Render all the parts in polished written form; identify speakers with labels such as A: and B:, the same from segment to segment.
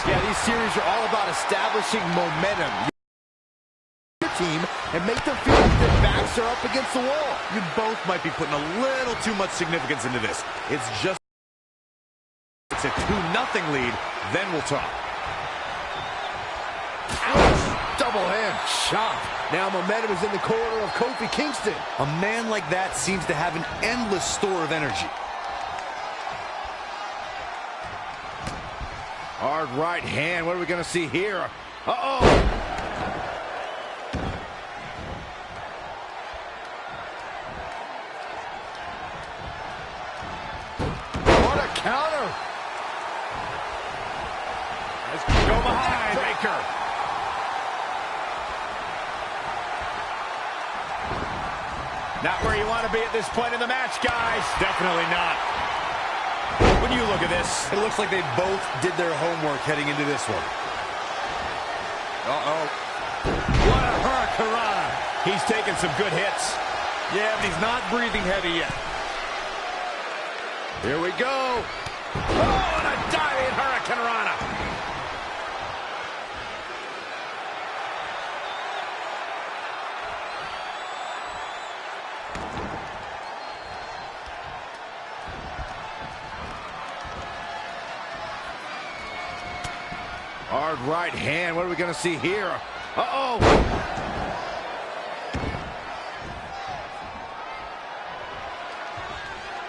A: Yeah, these series are all about establishing momentum. Your team and make them feel like their backs are up against the wall.
B: You both might be putting a little too much significance into this. It's a 2-0 lead, then we'll talk.
A: Ouch! Double hand chop. Now momentum is in the corner of Kofi Kingston.
B: A man like that seems to have an endless store of energy.
A: Hard right hand. What are we going to see here? Uh-oh. What a counter. Let's go behind. Breaker. Not where you want to be at this point in the match, guys.
B: Definitely not. When you look at this, it looks like they both did their homework heading into this one.
A: Uh-oh. What a hurricanrana.
B: He's taking some good hits. Yeah, but he's not breathing heavy yet.
A: Here we go. Oh, and a diving hurricanrana. Hard right hand. What are we going to see here? Uh-oh.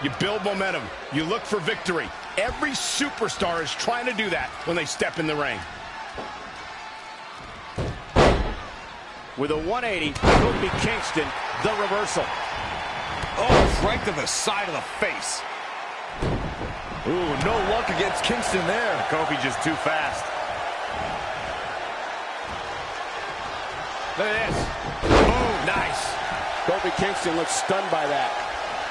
C: You build momentum. You look for victory. Every superstar is trying to do that when they step in the ring.
A: With a 180, Kofi Kingston, the reversal.
B: Oh, right to the side of the face.
A: Ooh, no luck against Kingston there.
B: Kofi just too fast.
A: Look at this. Boom, nice.
C: Kofi Kingston looks stunned by that.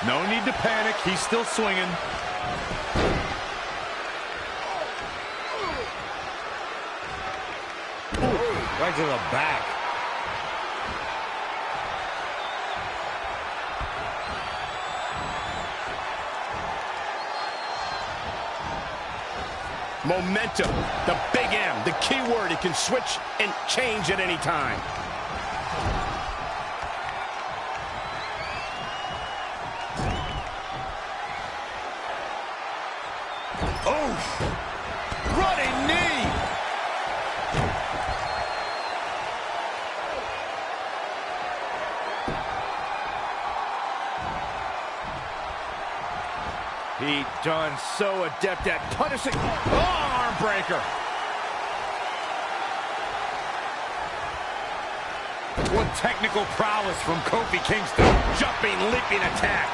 B: No need to panic. He's still swinging.
A: Ooh, right to the back.
C: Momentum, the big M, the key word. It can switch and change at any time.
A: Oh, running knee. He done so adept at punishing. Oh, arm breaker.
B: What technical prowess from Kofi Kingston.
C: Jumping, leaping attack.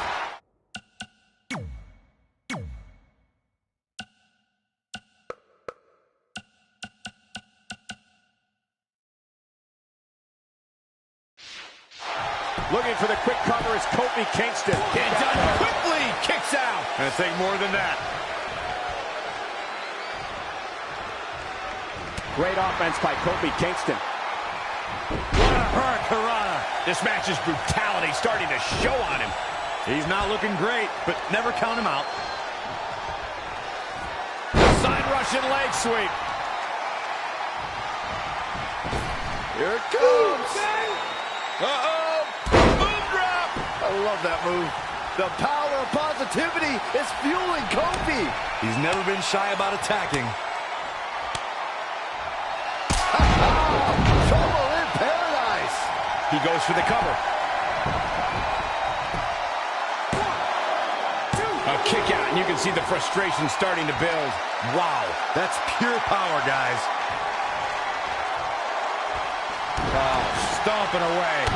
A: Looking for the quick cover is Kofi Kingston.
C: And done quickly. Kicks out.
B: Gonna take more than that.
C: Great offense by Kofi Kingston.
A: What a hurricanrana.
C: This match's brutality starting to show on him.
B: He's not looking great, but never count him out.
A: Side Russian leg sweep. Here it comes. Uh-oh. Boom drop. I love that move. The power of positivity is fueling Kofi.
B: He's never been shy about attacking.
A: Trouble in paradise.
C: He goes for the cover. A kick out, and you can see the frustration starting to build.
B: Wow, that's pure power, guys.
A: Oh, stomping away.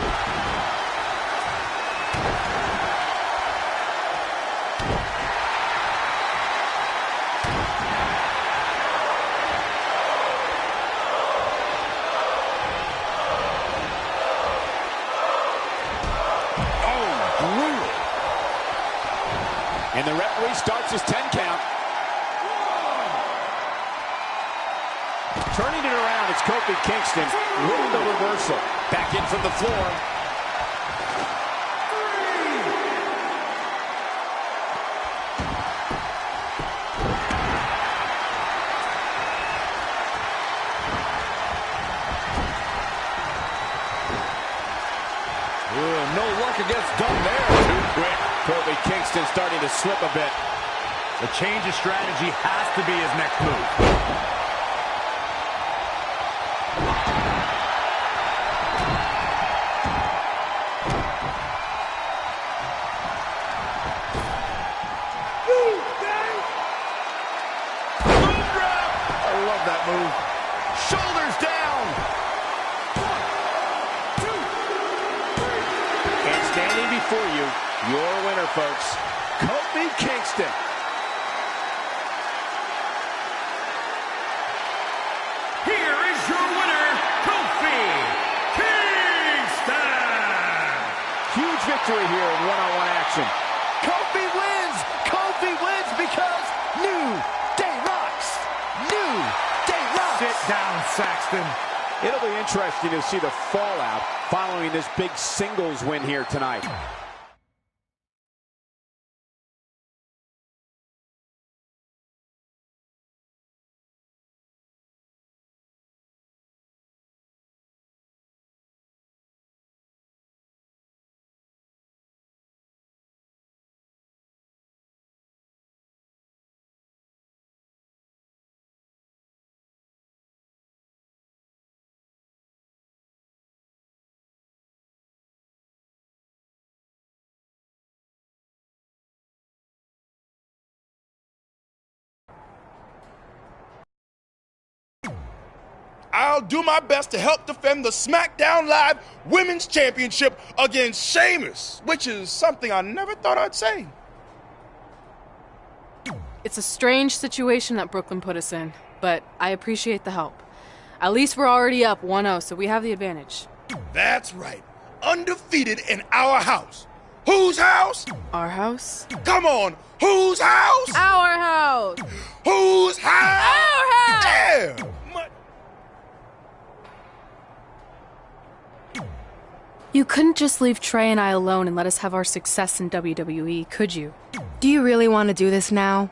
C: And the referee starts his 10 count. Turning it around, it's Kofi Kingston with the reversal. Back in from the floor.
B: no luck against Dunn there.
A: Too quick. Kofi Kingston starting to slip a bit.
B: The change of strategy has to be his next move.
A: Move. Shoulders down.
C: 1, 2, 3.
A: And standing before you, your winner, folks, Kofi Kingston.
D: Here is your winner, Kofi Kingston.
A: Huge victory here in one-on-one action. Kofi wins. Kofi wins because New Day rocks. New Day rocks.
B: Sit down, Saxton.
A: It'll be interesting to see the fallout following this big singles win here tonight.
E: I'll do my best to help defend the SmackDown Live Women's Championship against Sheamus, which is something I never thought I'd say.
F: It's a strange situation that Brooklyn put us in, but I appreciate the help. At least we're already up 1-0, so we have the advantage.
E: That's right. Undefeated in our house. Whose house?
F: Our house?
E: Come on. Whose house?
F: Our house!
E: Whose house?
F: Our house!
E: Yeah.
F: You couldn't just leave Trey and I alone and let us have our success in WWE, could you?
G: Do you really want to do this now?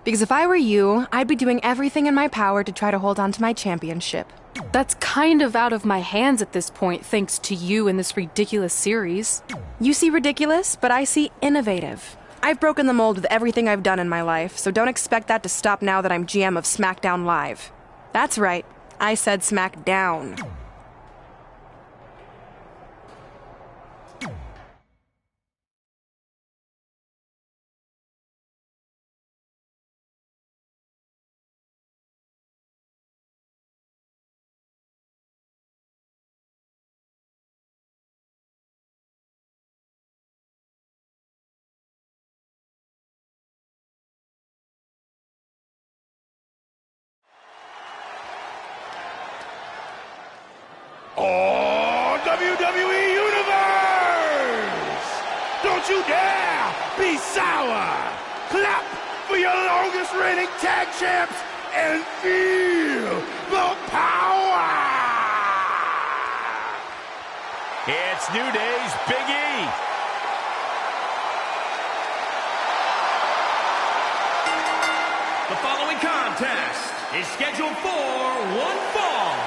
G: Because if I were you, I'd be doing everything in my power to try to hold on to my championship.
F: That's kind of out of my hands at this point, thanks to you and this ridiculous series.
G: You see ridiculous, but I see innovative. I've broken the mold with everything I've done in my life, so don't expect that to stop now that I'm GM of SmackDown Live. That's right, I said SmackDown.
E: Oh, WWE Universe! Don't you dare be sour! Clap for your longest reigning tag champs and feel the power!
A: It's New Day's Big E.
D: The following contest is scheduled for one fall.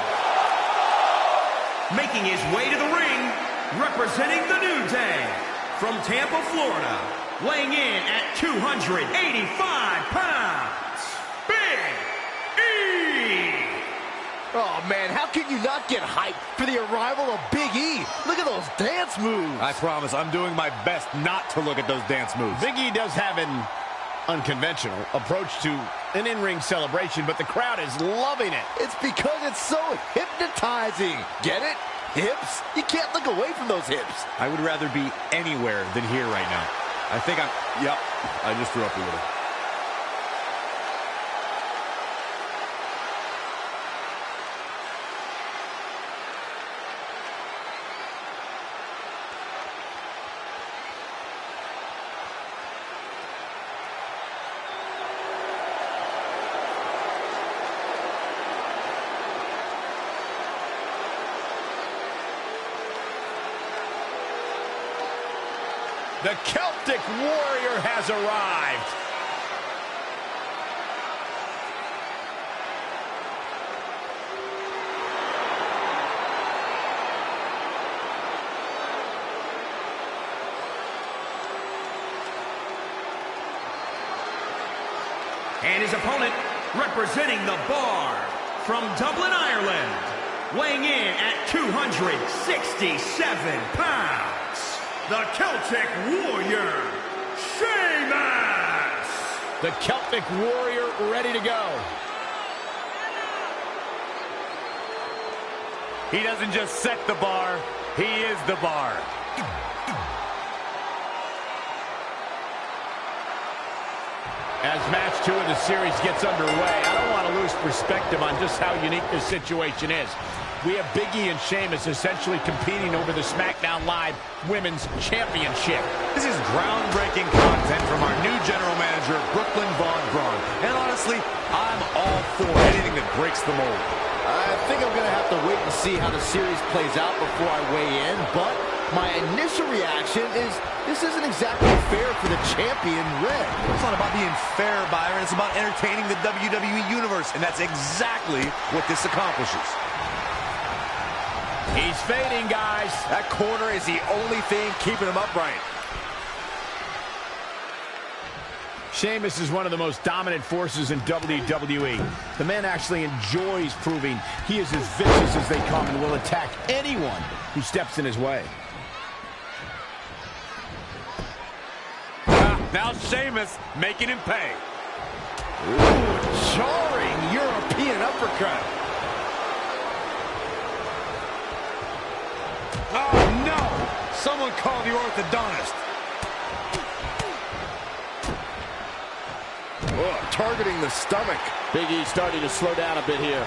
D: Making his way to the ring, representing the New Day, from Tampa, Florida, weighing in at 285 pounds, Big E!
A: Oh, man, how can you not get hyped for the arrival of Big E? Look at those dance moves.
B: I promise I'm doing my best not to look at those dance moves.
C: Big E does have an unconventional approach to an in-ring celebration, but the crowd is loving it.
A: It's because it's so hypnotizing. Get it? Hips? You can't look away from those hips.
B: I would rather be anywhere than here right now. I think yep, I just threw up a little.
C: The Celtic Warrior has arrived.
D: And his opponent, representing the Bar, from Dublin, Ireland, weighing in at 267 pounds, the Celtic Warrior, Sheamus!
C: The Celtic Warrior ready to go.
B: He doesn't just set the bar, he is the bar.
C: As match 2 of the series gets underway, I don't want to lose perspective on just how unique this situation is. We have Big E and Sheamus essentially competing over the SmackDown Live Women's Championship.
B: This is groundbreaking content from our new general manager, Brooklyn Von Braun. And honestly, I'm all for anything that breaks the mold.
A: I think I'm going to have to wait and see how the series plays out before I weigh in, but my initial reaction is this isn't exactly fair for the champion, Red.
B: It's not about being fair, Byron. It's about entertaining the WWE Universe, and that's exactly what this accomplishes.
C: He's fading, guys.
B: That corner is the only thing keeping him upright.
C: Sheamus is one of the most dominant forces in WWE. The man actually enjoys proving he is as vicious as they come and will attack anyone who steps in his way.
B: Now Sheamus making him pay.
A: Ooh, jarring European uppercut.
B: Oh, no! Someone call the orthodontist.
A: Oh, targeting the stomach.
C: Big E starting to slow down a bit here.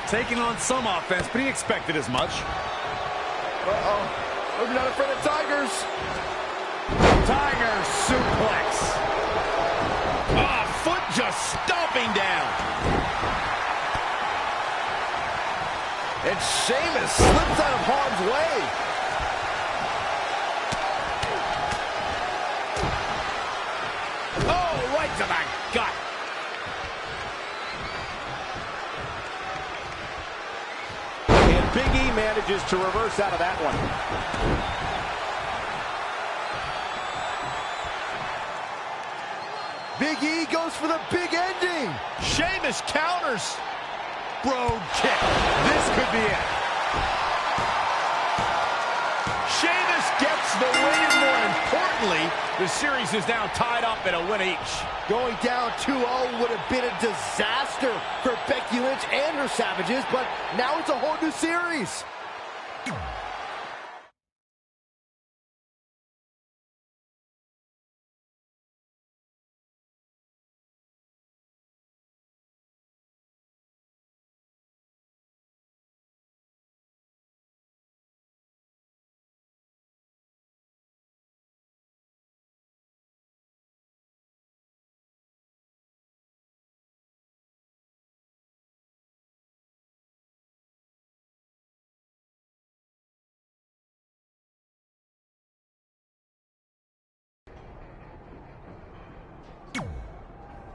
B: Taking on some offense, but he expected as much.
A: Uh-oh. I'm not afraid of tigers.
C: Tiger suplex. Ah, foot just stomping down.
A: And Sheamus slips out of harm's way.
C: Oh, right to the gut. And Big E manages to reverse out of that one.
A: Big E goes for the big ending.
C: Sheamus counters.
B: Brogue kick. This could be it.
C: Sheamus gets the win, and more importantly, the series is now tied up at a win each.
A: Going down 2-0 would have been a disaster for Becky Lynch and her Savages, but now it's a whole new series.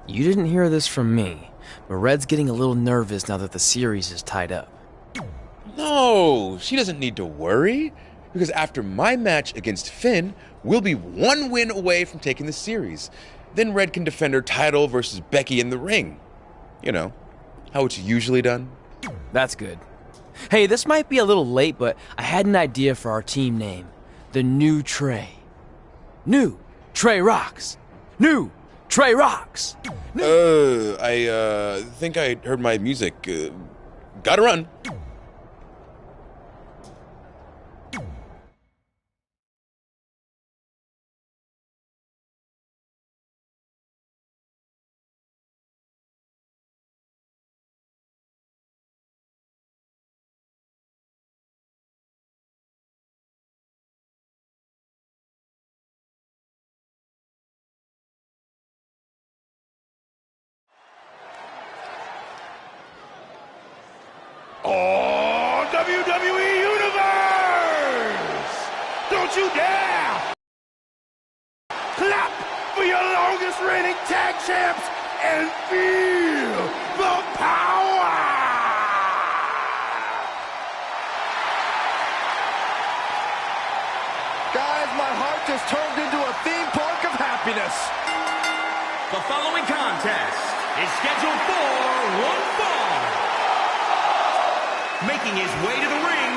H: You didn't hear this from me, but Red's getting a little nervous now that the series is tied up.
E: No, she doesn't need to worry, because after my match against Finn, we'll be one win away from taking the series. Then Red can defend her title versus Becky in the ring. You know, how it's usually done.
H: That's good. Hey, this might be a little late, but I had an idea for our team name. The New Trey. New Trey Rocks. New Trey Rocks.
E: I think I heard my music. Gotta run. Oh, WWE Universe! Don't you dare clap for your longest reigning tag champs and feel the power!
A: Guys, my heart just turned into a theme park of happiness.
D: The following contest is scheduled for one fall. Making his way to the ring,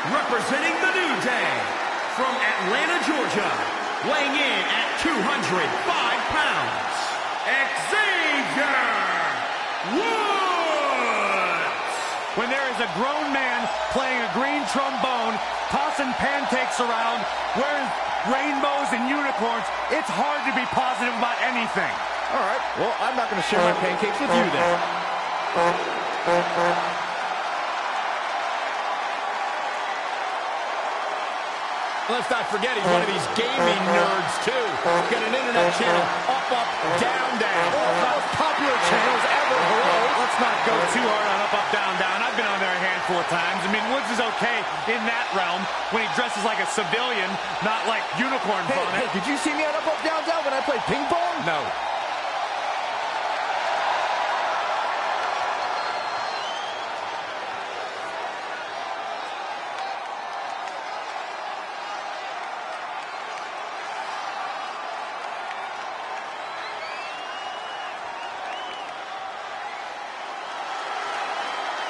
D: representing the New Day, from Atlanta, Georgia, weighing in at 205 pounds, Xavier Woods!
B: When there is a grown man playing a green trombone, tossing pancakes around, wearing rainbows and unicorns, it's hard to be positive about anything.
A: All right, well, I'm not going to share my pancakes with you then.
C: Let's not forget, he's one of these gaming nerds, too. Got an internet channel, up, up, down, down.
A: One of the most popular channels ever.
B: Let's not go too hard on up, up, down, down. I've been on there a handful of times. I mean, Woods is okay in that realm when he dresses like a civilian, not like unicorn
A: Hey,
B: bonnet.
A: did you see me on Up, Up, Down, Down when I played ping pong?
B: No.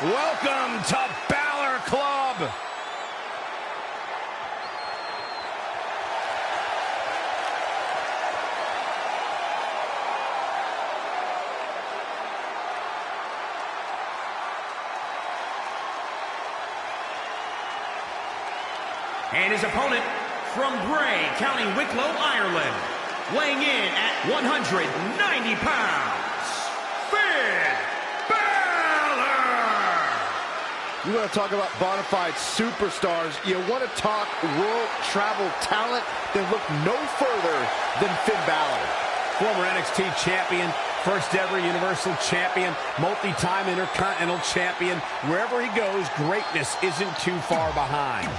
C: Welcome to Balor Club.
D: And his opponent from Bray, County Wicklow, Ireland, weighing in at 190 pounds, Finn Balor!
A: You want to talk about bona fide superstars, you want to talk world travel talent, then look no further than Finn Balor.
C: Former NXT champion, first ever Universal champion, multi-time Intercontinental champion. Wherever he goes, greatness isn't too far behind.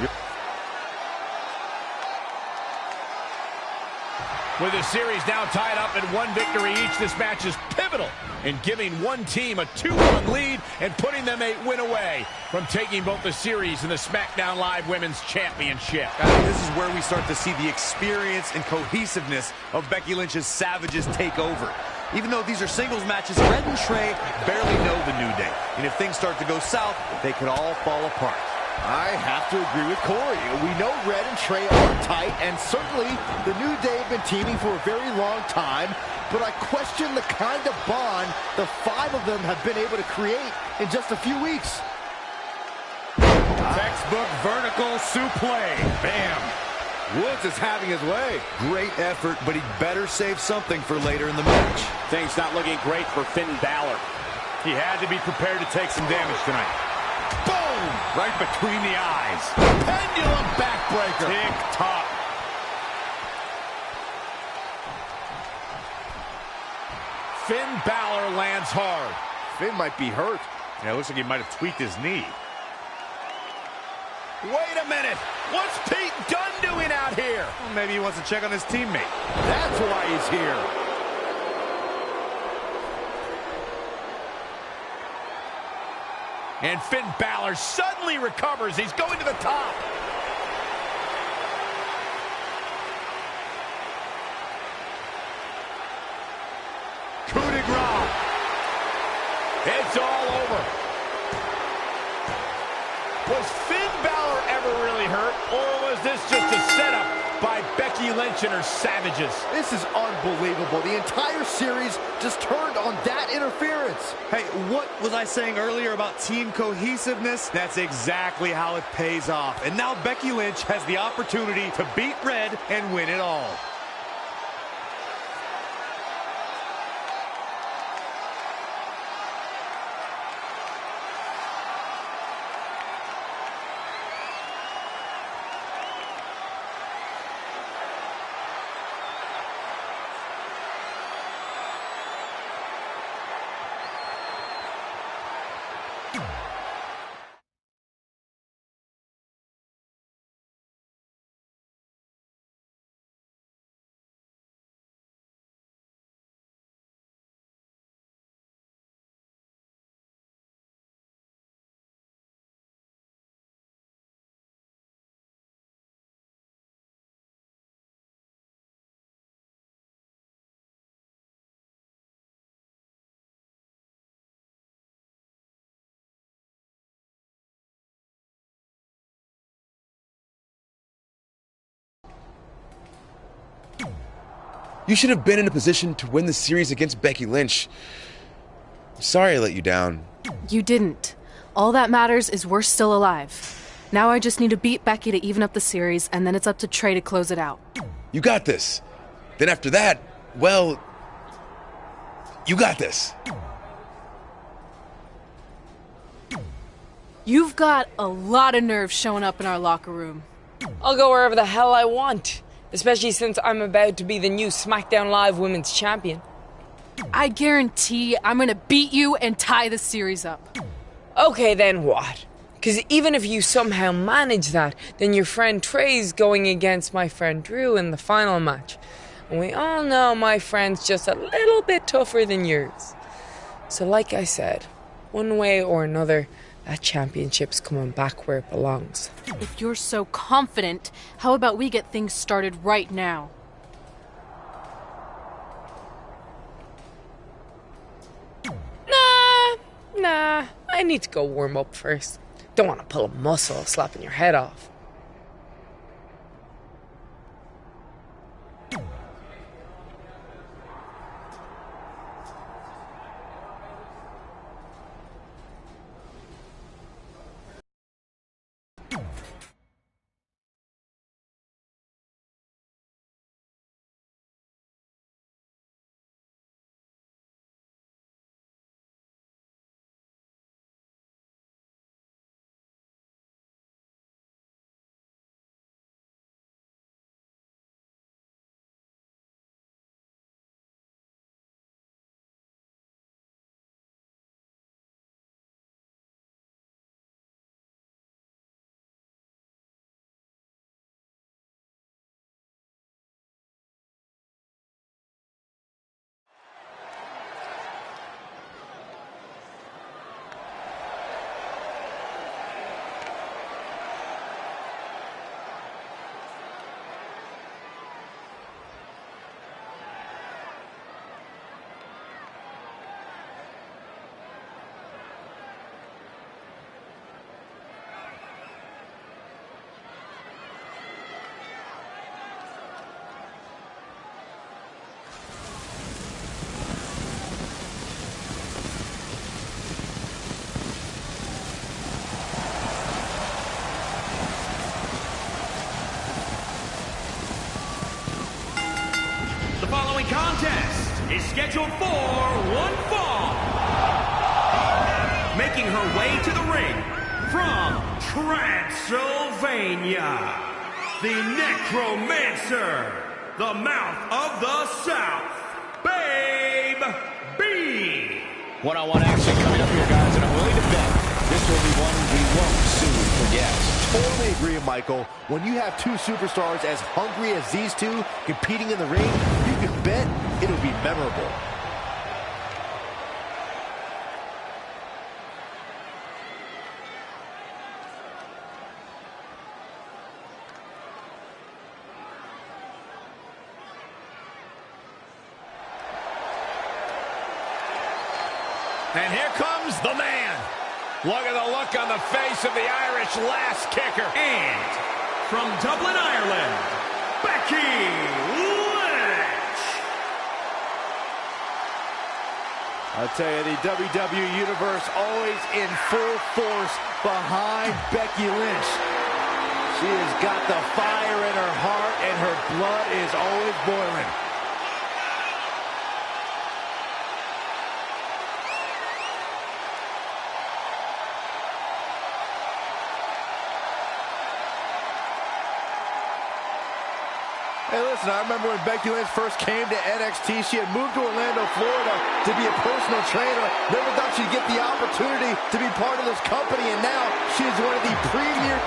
C: With the series now tied up at one victory each, this match is pivotal in giving one team a 2-1 lead and putting them a win away from taking both the series and the SmackDown Live Women's Championship.
B: This is where we start to see the experience and cohesiveness of Becky Lynch's Savages take over. Even though these are singles matches, Red and Trey barely know the New Day. And if things start to go south, they could all fall apart.
A: I have to agree with Corey. We know Red and Trey are tight, and certainly the New Day have been teaming for a very long time, but I question the kind of bond the five of them have been able to create in just a few weeks.
B: Textbook vertical suplex. Bam.
A: Woods is having his way.
B: Great effort, but he better save something for later in the match.
C: Things not looking great for Finn Balor.
B: He had to be prepared to take some damage tonight.
C: Boom!
B: Right between the eyes.
C: Pendulum backbreaker.
B: Tick-tock.
C: Finn Balor lands hard.
A: Finn might be hurt.
B: Yeah, it looks like he might have tweaked his knee.
C: Wait a minute. What's Pete Dunne doing out here?
B: Well, maybe he wants to check on his teammate.
A: That's why he's here.
C: And Finn Balor suddenly recovers. He's going to the top.
B: Coup de grace.
C: It's all over. Was Finn Balor ever really hurt, or was this just a setup by Becky Lynch and her Savages?
A: This is unbelievable. The entire series just turned on that interference.
B: Hey, what was I saying earlier about team cohesiveness? That's exactly how it pays off. And now Becky Lynch has the opportunity to beat Red and win it all.
E: You should have been in a position to win the series against Becky Lynch. I'm sorry I let you down.
F: You didn't. All that matters is we're still alive. Now I just need to beat Becky to even up the series, and then it's up to Trey to close it out.
E: You got this. Then after that, well, you got this.
F: You've got a lot of nerve showing up in our locker room.
I: I'll go wherever the hell I want, especially since I'm about to be the new SmackDown Live Women's Champion.
F: I guarantee I'm gonna beat you and tie the series up.
I: Okay, then what? Because even if you somehow manage that, then your friend Trey's going against my friend Drew in the final match. And we all know my friend's just a little bit tougher than yours. So like I said, one way or another, that championship's coming back where it belongs.
F: If you're so confident, how about we get things started right now?
I: Nah, I need to go warm up first. Don't want to pull a muscle slapping your head off.
D: The following contest is scheduled for one fall. Making her way to the ring from Transylvania, the Necromancer, the Mouth of the South, Babe B.
C: One-on-one action coming up here, guys, and I'm willing to bet this will be one we won't soon forget.
A: Totally agree, Michael. When you have two superstars as hungry as these two competing in the ring, you can bet it'll be memorable.
C: And here comes the man. Look at the look on the face of the Irish lass kicker.
D: And from Dublin, Ireland, Becky Lynch.
A: I'll tell you, the WWE Universe always in full force behind Becky Lynch. She has got the fire in her heart, and her blood is always boiling. Hey, listen, I remember when Becky Lynch first came to NXT, she had moved to Orlando, Florida to be a personal trainer. Never thought she'd get the opportunity to be part of this company, and now she's one of the premier...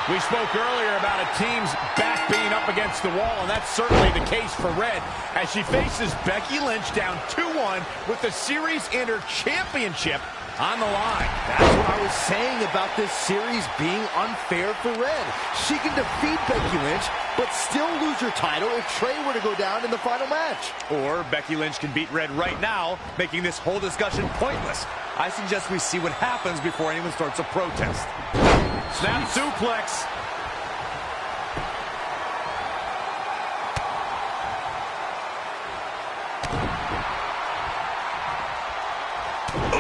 C: We spoke earlier about a team's back being up against the wall, and that's certainly the case for Red as she faces Becky Lynch down 2-1 with the series and her championship on the line.
A: That's what I was saying about this series being unfair for Red. She can defeat Becky Lynch, but still lose her title if Trey were to go down in the final match.
B: Or Becky Lynch can beat Red right now, making this whole discussion pointless. I suggest we see what happens before anyone starts a protest.
C: Snap suplex.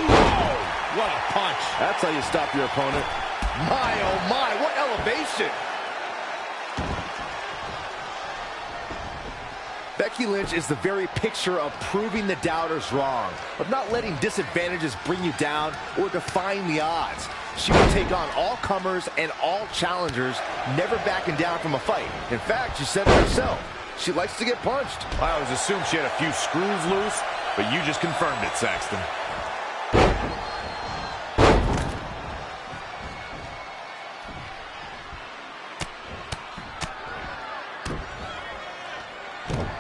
C: Oh, what a punch.
A: That's how you stop your opponent. My, oh my, what elevation. Becky Lynch is the very picture of proving the doubters wrong, of not letting disadvantages bring you down or defying the odds. She will take on all comers and all challengers, never backing down from a fight. In fact, she said it herself. She likes to get punched.
B: I always assumed she had a few screws loose, but you just confirmed it, Saxton.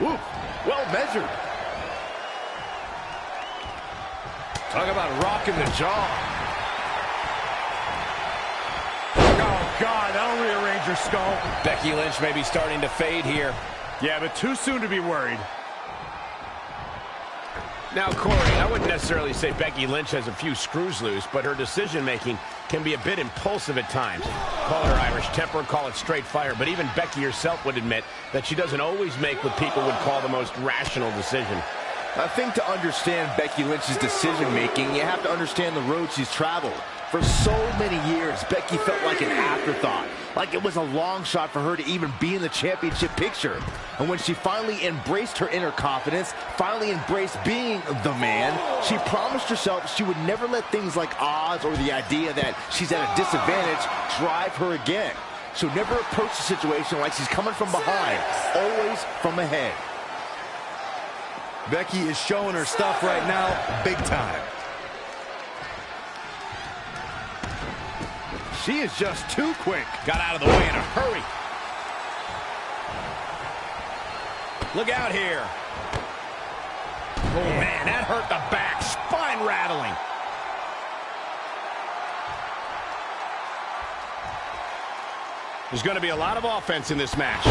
A: Ooh, well measured.
C: Talk about rocking the jaw. Oh, God, that'll rearrange her skull. Becky Lynch may be starting to fade here.
B: Yeah, but too soon to be worried.
C: Now, Corey, I wouldn't necessarily say Becky Lynch has a few screws loose, but her decision-making can be a bit impulsive at times. Call her Irish temper, call it straight fire, but even Becky herself would admit that she doesn't always make what people would call the most rational decision.
A: I think to understand Becky Lynch's decision-making, you have to understand the road she's traveled. For so many years, Becky felt like an afterthought, like it was a long shot for her to even be in the championship picture. And when she finally embraced her inner confidence, finally embraced being the man, she promised herself she would never let things like odds or the idea that she's at a disadvantage drive her again. She'll never approach the situation like she's coming from behind, always from ahead.
B: Becky is showing her stuff right now, big time.
A: She is just too quick.
C: Got out of the way in a hurry. Look out here. Oh, man, that hurt the back. Spine rattling. There's going to be a lot of offense in this match.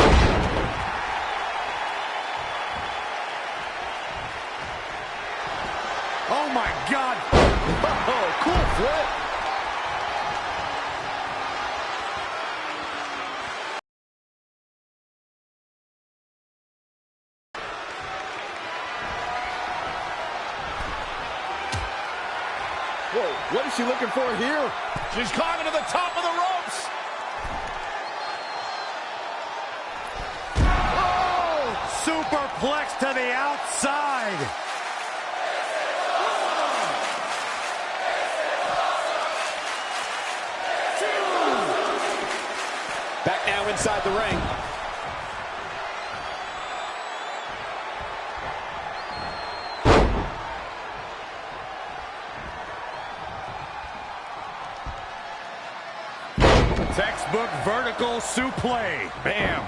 B: Oh, my God.
A: Oh, cool flip. Whoa, what is she looking for here?
C: She's climbing to the top of the ropes.
B: Oh, superplex to the outside.
C: Back now inside the ring.
B: Textbook vertical suplex. Bam.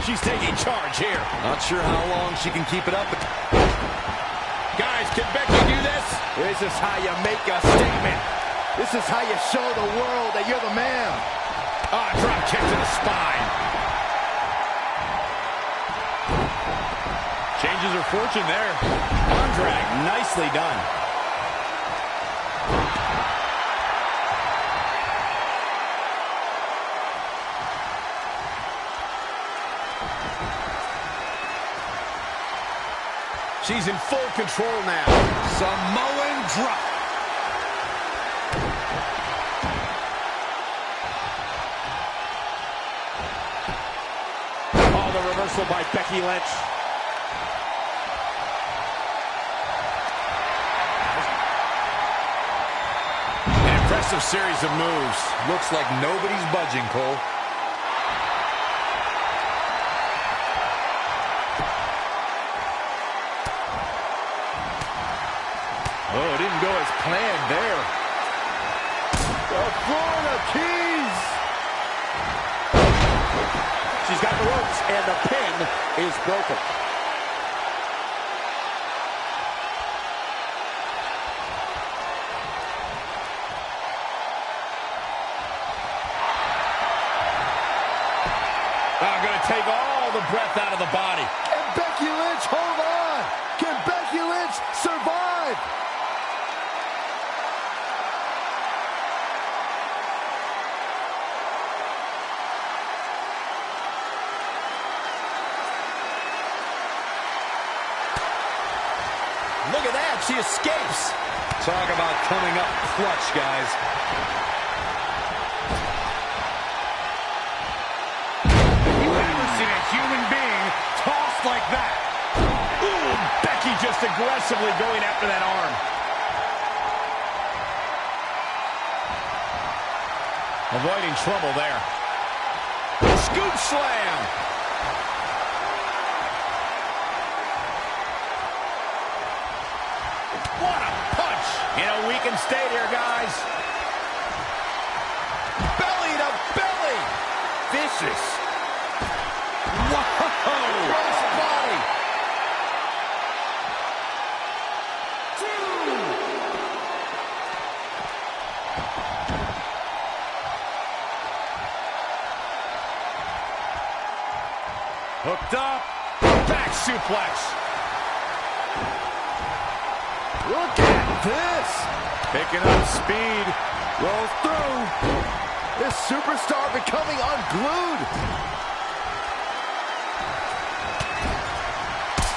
C: She's taking charge here.
B: Not sure how long she can keep it up.
C: Guys, can Becky do this?
A: This is how you make a statement. This is how you show the world that you're the man.
C: Ah, drop kick to the spine.
B: Changes her fortune there.
C: Arm drag, nicely done. She's in full control now.
B: Samoan drop.
C: Oh, the reversal by Becky Lynch. An impressive series of moves.
B: Looks like nobody's budging, Cole.
A: Oh, it didn't go as planned there. The Florida Keys. She's got the ropes, and the pin is broken.
C: I'm going to take all the breath out of the body.
A: Can Becky Lynch hold on? Can Becky Lynch survive?
C: Look at that, she escapes.
B: Talk about coming up clutch, guys.
C: You've never seen a human being tossed like that. Ooh, Becky just aggressively going after that arm. Avoiding trouble there. Scoop slam. What a punch. We can stay here, guys. Belly to belly. Vicious. Whoa. Cross body. 2. Hooked up. Back suplex. Look at this. Picking up speed. Rolls through.
A: This superstar becoming unglued.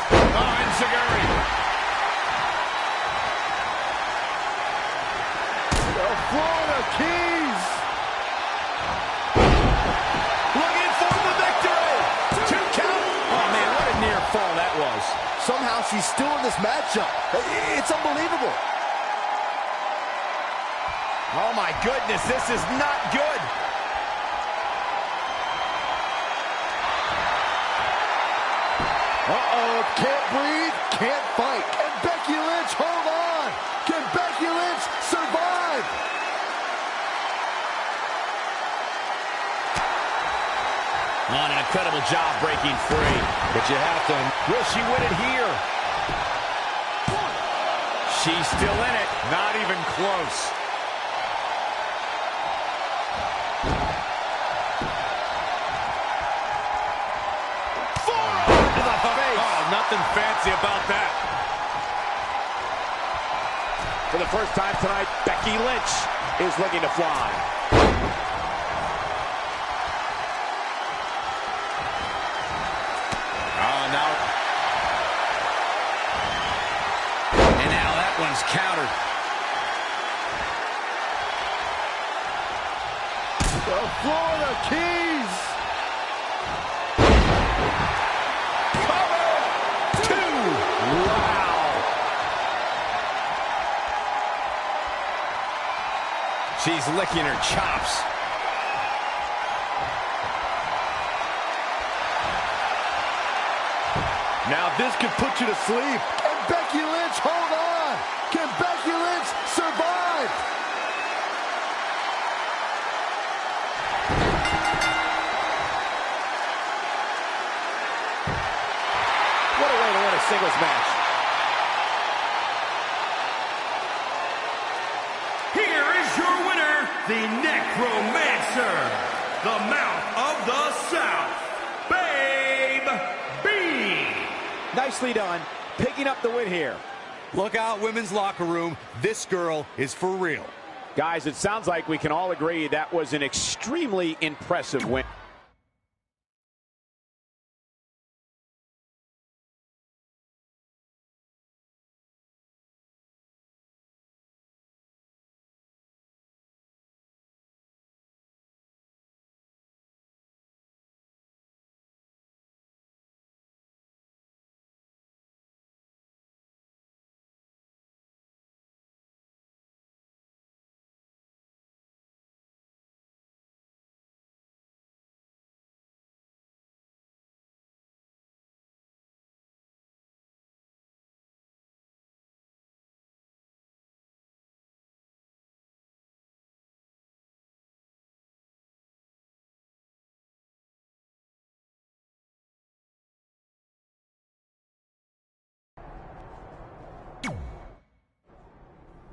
C: Oh, Enziguri.
A: The Florida Keys.
C: Looking for the victory. 2 count. Oh, man, what a near fall that was.
A: Somehow she's still in this matchup. It's unbelievable.
C: Oh, my goodness, this is not good.
A: Uh-oh, can't breathe, can't fight. And Becky Lynch, hold on. Can Becky Lynch survive?
C: On an incredible job breaking free.
B: But you have to.
C: Will she win it here? She's still in it. Not even close. Forearm to the face. Oh, nothing fancy about that. For the first time tonight, Becky Lynch is looking to fly. One's countered.
A: The Florida Keys.
C: Cover 2. Wow. She's licking her chops.
A: Now this could put you to sleep. And Becky Lynch, hold on. Can Becky Lynch survive?
C: What a way to win a singles match.
D: Here is your winner, the Necromancer, the Mouth of the South, Babe B.
C: Nicely done, picking up the win here.
B: Look out, women's locker room. This girl is for real.
C: Guys, it sounds like we can all agree that was an extremely impressive win.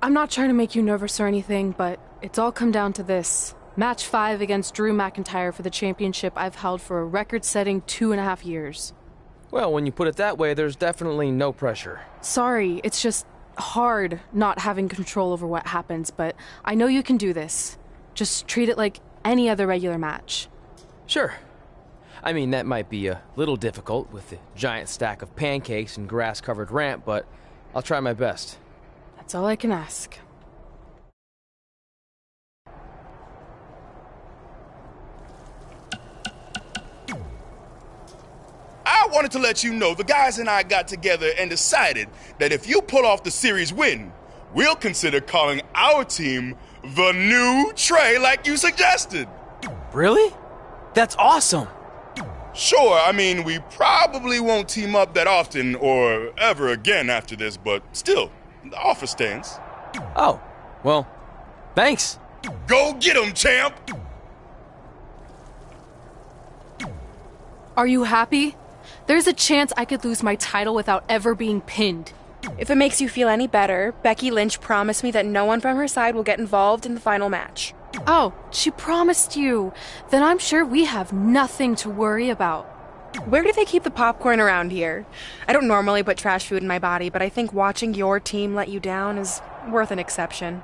F: I'm not trying to make you nervous or anything, but it's all come down to this. Match 5 against Drew McIntyre for the championship I've held for a record-setting 2.5 years.
H: Well, when you put it that way, there's definitely no pressure.
F: Sorry, it's just hard not having control over what happens, but I know you can do this. Just treat it like any other regular match.
H: Sure. I mean, that might be a little difficult with the giant stack of pancakes and grass-covered ramp, but I'll try my best.
F: That's all I can ask.
J: I wanted to let you know the guys and I got together and decided that if you pull off the series win, we'll consider calling our team the New Trey like you suggested.
H: Really? That's awesome!
J: Sure, I mean, we probably won't team up that often or ever again after this, but still, the offer stands.
H: Oh, well, thanks.
J: Go get 'em, champ!
F: Are you happy? There's a chance I could lose my title without ever being pinned.
G: If it makes you feel any better, Becky Lynch promised me that no one from her side will get involved in the final match.
F: Oh, she promised you. Then I'm sure we have nothing to worry about.
G: Where do they keep the popcorn around here? I don't normally put trash food in my body, but I think watching your team let you down is worth an exception.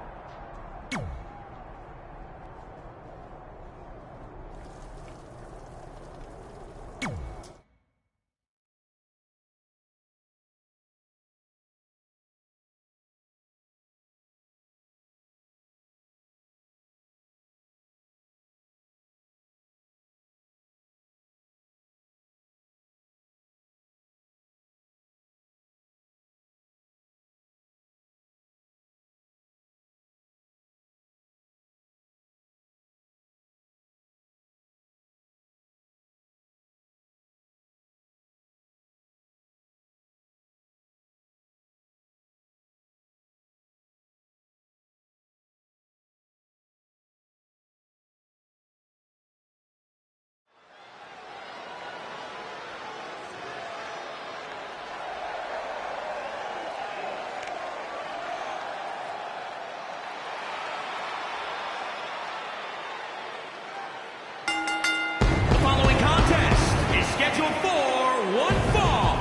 D: Scheduled for one fall.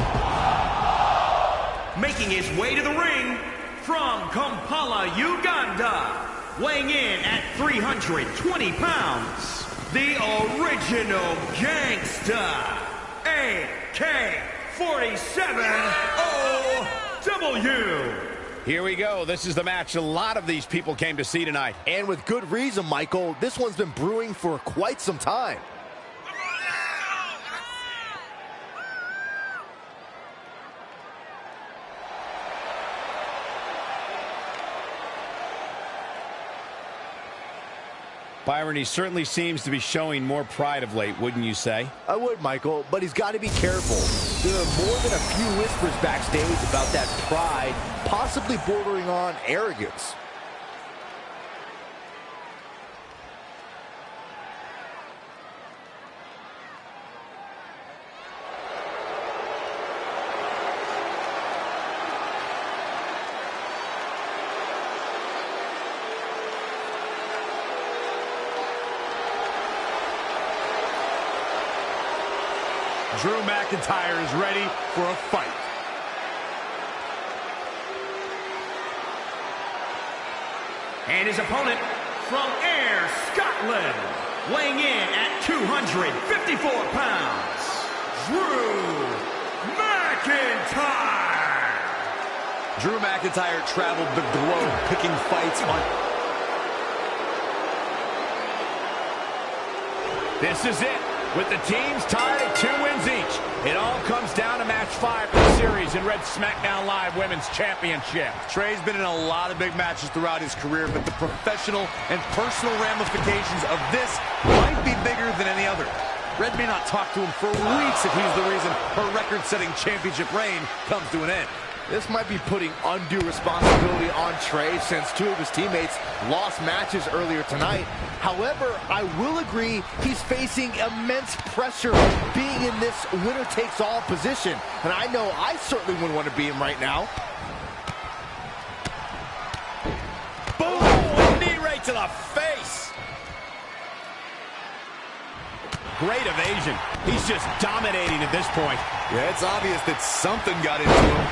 D: Making his way to the ring from Kampala, Uganda. Weighing in at 320 pounds. The original gangster. AK-47 OW.
C: Here we go. This is the match a lot of these people came to see tonight.
A: And with good reason, Michael. This one's been brewing for quite some time.
C: Byron, he certainly seems to be showing more pride of late, wouldn't you say?
A: I would, Michael, but he's got to be careful. There are more than a few whispers backstage about that pride, possibly bordering on arrogance.
C: Drew McIntyre is ready for a fight.
D: And his opponent from Ayr, Scotland, weighing in at 254 pounds, Drew McIntyre.
B: Drew McIntyre traveled the globe picking fights on...
C: This is it. With the teams tied at 2 wins each, it all comes down to match 5 of the series in Red SmackDown Live Women's Championship.
B: Trey's been in a lot of big matches throughout his career, but the professional and personal ramifications of this might be bigger than any other. Red may not talk to him for weeks if he's the reason her record-setting championship reign comes to an end.
A: This might be putting undue responsibility on Trey since 2 of his teammates lost matches earlier tonight. However, I will agree he's facing immense pressure being in this winner-takes-all position. And I know I certainly wouldn't want to be him right now.
C: Boom! Knee right to the face! Great evasion. He's just dominating at this point.
B: Yeah, it's obvious that something got into him.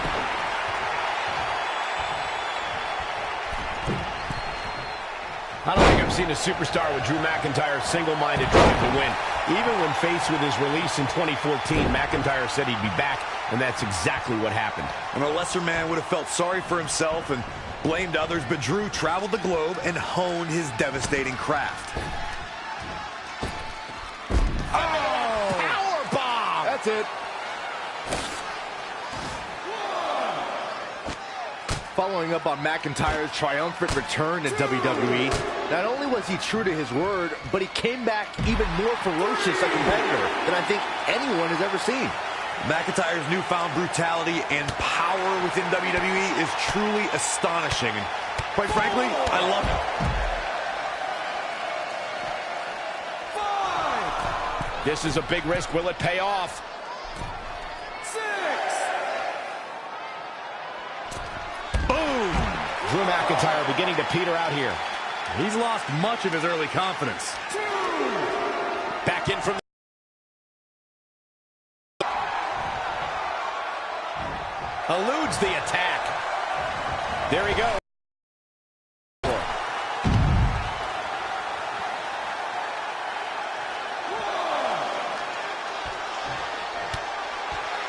C: I don't think I've seen a superstar with Drew McIntyre's single-minded drive to win. Even when faced with his release in 2014, McIntyre said he'd be back, and that's exactly what happened.
B: And a lesser man would have felt sorry for himself and blamed others, but Drew traveled the globe and honed his devastating craft.
C: Power bomb!
A: That's it. Following up on McIntyre's triumphant return to WWE, not only was he true to his word, but he came back even more ferocious a competitor than I think anyone has ever seen.
B: McIntyre's newfound brutality and power within WWE is truly astonishing. And quite frankly, I love it.
C: 5. This is a big risk. Will it pay off?
D: 6.
C: Boom! Drew McIntyre beginning to peter out here.
B: He's lost much of his early confidence.
D: 2.
C: Back in from eludes the attack. There he goes.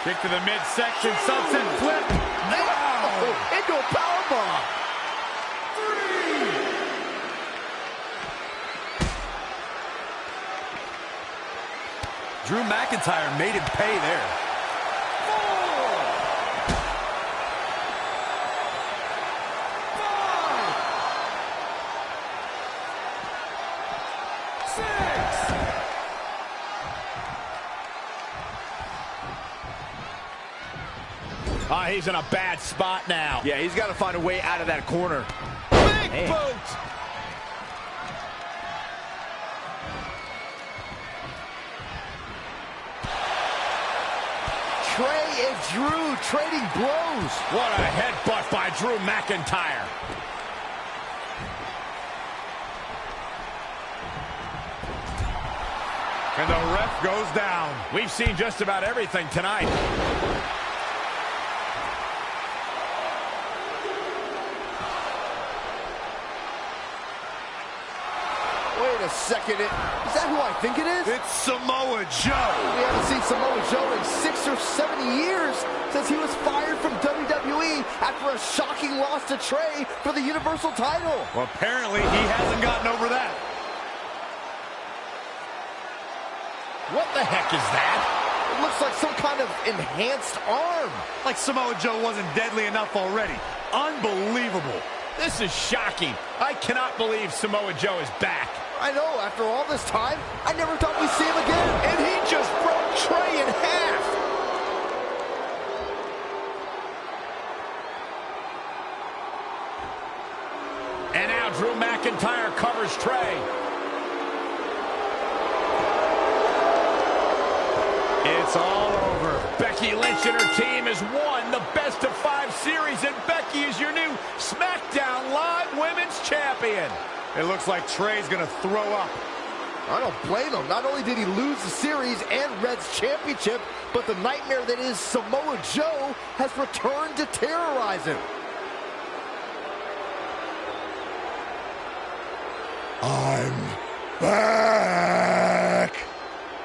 B: Kick to the midsection, sunset flip.
A: Wow! Into a powerbomb.
D: 3.
B: Drew McIntyre made him pay there.
C: 4. 5. 6. He's in a bad spot now.
A: Yeah, he's got to find a way out of that corner.
C: Big boot.
A: Trey and Drew trading blows.
C: What a headbutt by Drew McIntyre.
B: And the ref goes down.
C: We've seen just about everything tonight.
A: Wait a second. Is that who I think it is?
B: It's Samoa Joe.
A: We haven't seen Samoa Joe in 6 or 7 years since he was fired from WWE after a shocking loss to Trey for the Universal title.
B: Well, apparently he hasn't gotten over that.
C: What the heck is that?
A: It looks like some kind of enhanced arm.
B: Like Samoa Joe wasn't deadly enough already. Unbelievable.
C: This is shocking. I cannot believe Samoa Joe is back.
A: I know, after all this time, I never thought we'd see him again.
C: And he just broke Trey in half. And now Drew McIntyre covers Trey. It's all over. Becky Lynch and her team has won the best of 5 series, and Becky is your new SmackDown Live Women's Champion.
B: It looks like Trey's gonna throw up.
A: I don't blame him. Not only did he lose the series and Red's championship, but the nightmare that is Samoa Joe has returned to terrorize him.
J: I'm back,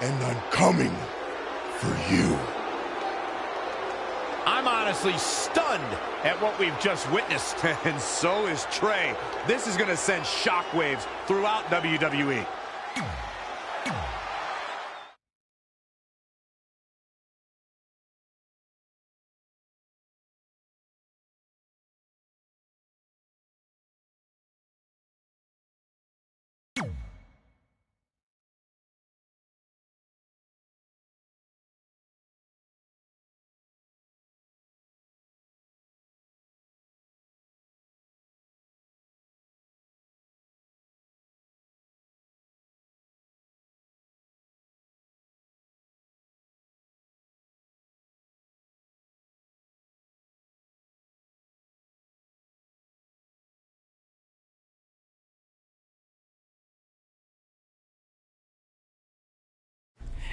J: and I'm coming for you.
C: I'm honestly stunned at what we've just witnessed.
B: And so is Trey. This is gonna send shockwaves throughout WWE.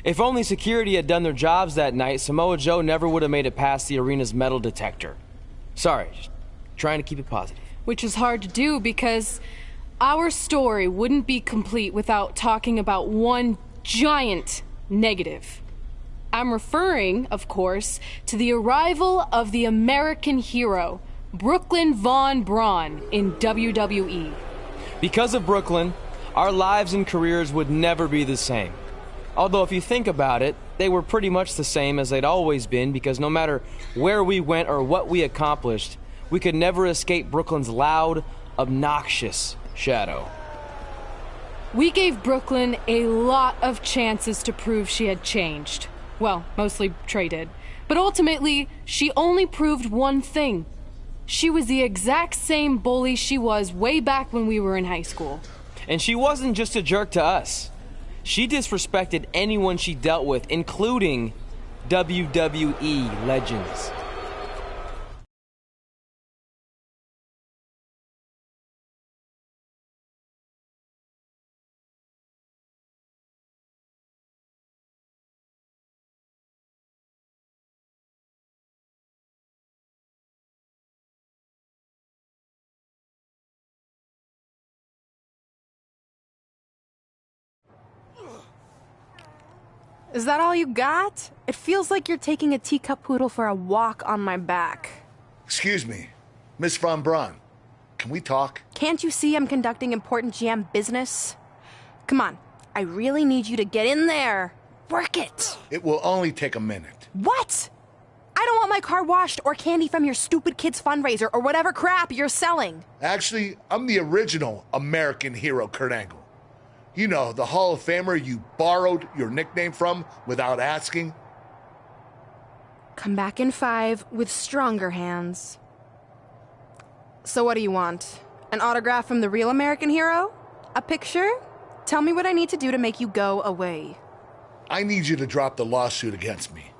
H: If only security had done their jobs that night, Samoa Joe never would have made it past the arena's metal detector. Sorry, just trying to keep it positive.
F: Which is hard to do because our story wouldn't be complete without talking about one giant negative. I'm referring, of course, to the arrival of the American hero, Brooklyn Von Braun, in WWE.
H: Because of Brooklyn, our lives and careers would never be the same. Although if you think about it, they were pretty much the same as they'd always been, because no matter where we went or what we accomplished, we could never escape Brooklyn's loud, obnoxious shadow.
F: We gave Brooklyn a lot of chances to prove she had changed. Well, mostly Trey did. But ultimately, she only proved one thing. She was the exact same bully she was way back when we were in high school.
H: And she wasn't just a jerk to us. She disrespected anyone she dealt with, including WWE legends.
G: Is that all you got? It feels like you're taking a teacup poodle for a walk on my back.
A: Excuse me, Miss Von Braun. Can we talk?
G: Can't you see I'm conducting important GM business? Come on, I really need you to get in there. Work it.
A: It will only take a minute.
G: What? I don't want my car washed or candy from your stupid kids fundraiser or whatever crap you're selling.
A: Actually, I'm the original American hero, Kurt Angle. You know, the Hall of Famer you borrowed your nickname from without asking.
G: Come back in 5 with stronger hands. So what do you want? An autograph from the real American hero? A picture? Tell me what I need to do to make you go away.
A: I need you to drop the lawsuit against me.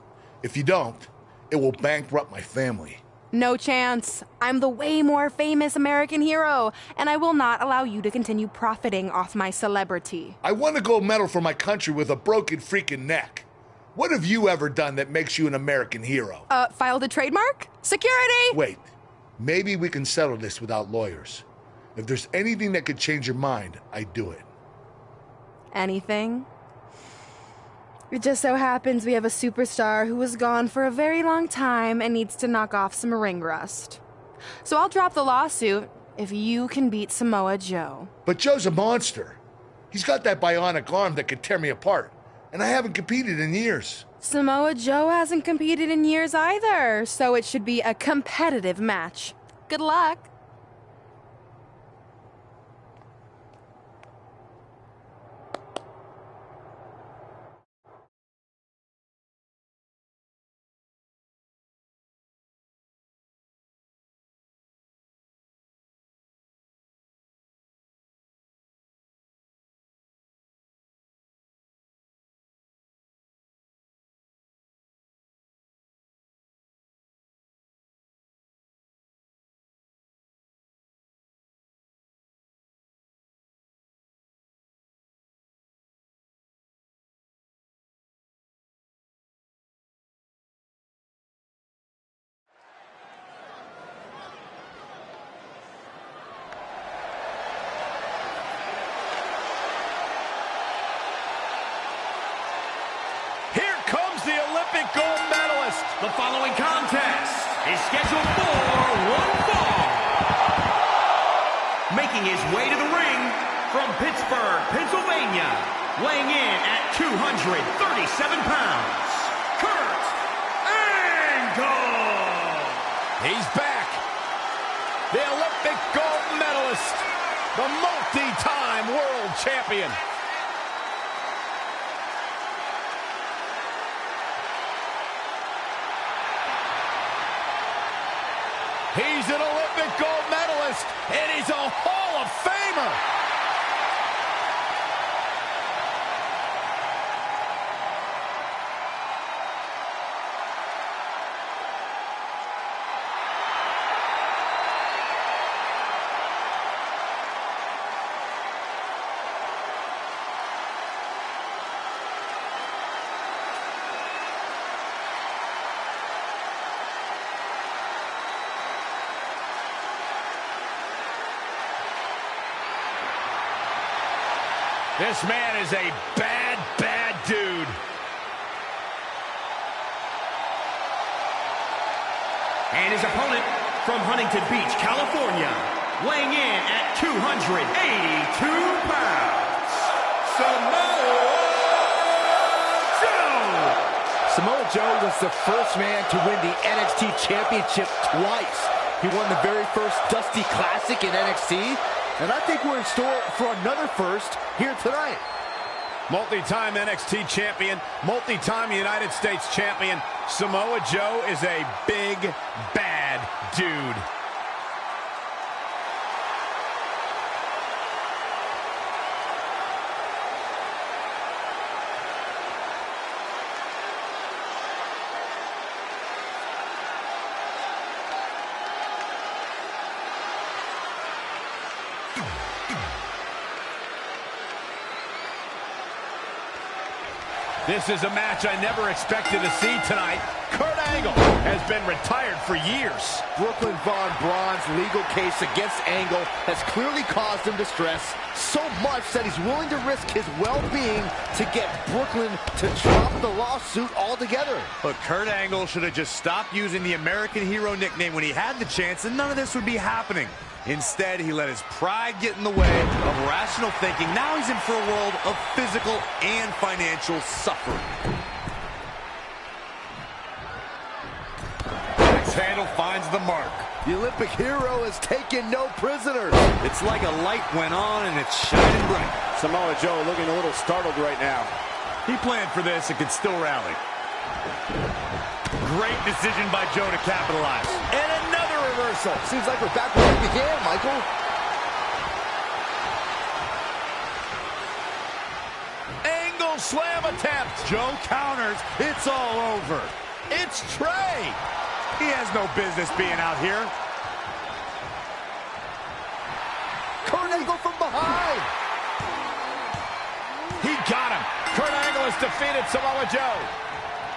A: If you don't, it will bankrupt my family.
G: No chance. I'm the way more famous American hero, and I will not allow you to continue profiting off my celebrity.
A: I won a gold medal for my country with a broken freaking neck. What have you ever done that makes you an American hero?
G: Filed a trademark? Security!
A: Wait, maybe we can settle this without lawyers. If there's anything that could change your mind, I'd do it.
G: Anything? It just so happens we have a superstar who was gone for a very long time and needs to knock off some ring rust. So I'll drop the lawsuit if you can beat Samoa Joe.
A: But Joe's a monster. He's got that bionic arm that could tear me apart, and I haven't competed in years.
G: Samoa Joe hasn't competed in years either, so it should be a competitive match. Good luck.
C: The Olympic gold medalist.
D: The following contest is scheduled for one fall. Making his way to the ring from Pittsburgh, Pennsylvania, weighing in at 237 pounds, Kurt Angle.
C: He's back. The Olympic gold medalist. The multi-time world champion. He's an Olympic gold medalist, and he's a Hall of Famer. This man is a bad, bad
D: And his opponent from Huntington Beach, California, weighing in at 282 pounds,
A: Samoa Joe was the first man to win the NXT Championship twice. He won the very first Dusty Classic in NXT, and I think we're in store for another first here tonight.
C: Multi-time NXT champion, multi-time United States champion. Samoa Joe is a big, bad dude. This is a match I never expected to see tonight. Kurt Angle has been retired for years.
A: Brooklyn Von Braun's legal case against Angle has clearly caused him distress, so much that he's willing to risk his well-being to get Brooklyn to drop the lawsuit altogether.
B: But Kurt Angle should have just stopped using the American Hero nickname when he had the chance, and none of this would be happening. Instead, he let his pride get in the way of rational thinking. Now he's in for a world of physical and financial suffering.
C: Axe handle finds the mark.
A: The Olympic hero has taken no prisoners.
B: It's like a light went on and it's shining bright.
C: Samoa Joe looking a little startled right now.
B: He planned for this and could still rally. Great decision by Joe to capitalize.
A: And another reversal. Seems like we're back where we began, Michael.
C: Angle slam attempt.
B: Joe counters. It's all over.
C: It's Trey.
B: He has no business being out here.
A: Kurt Angle from behind.
C: He got him. Kurt Angle has defeated Samoa Joe.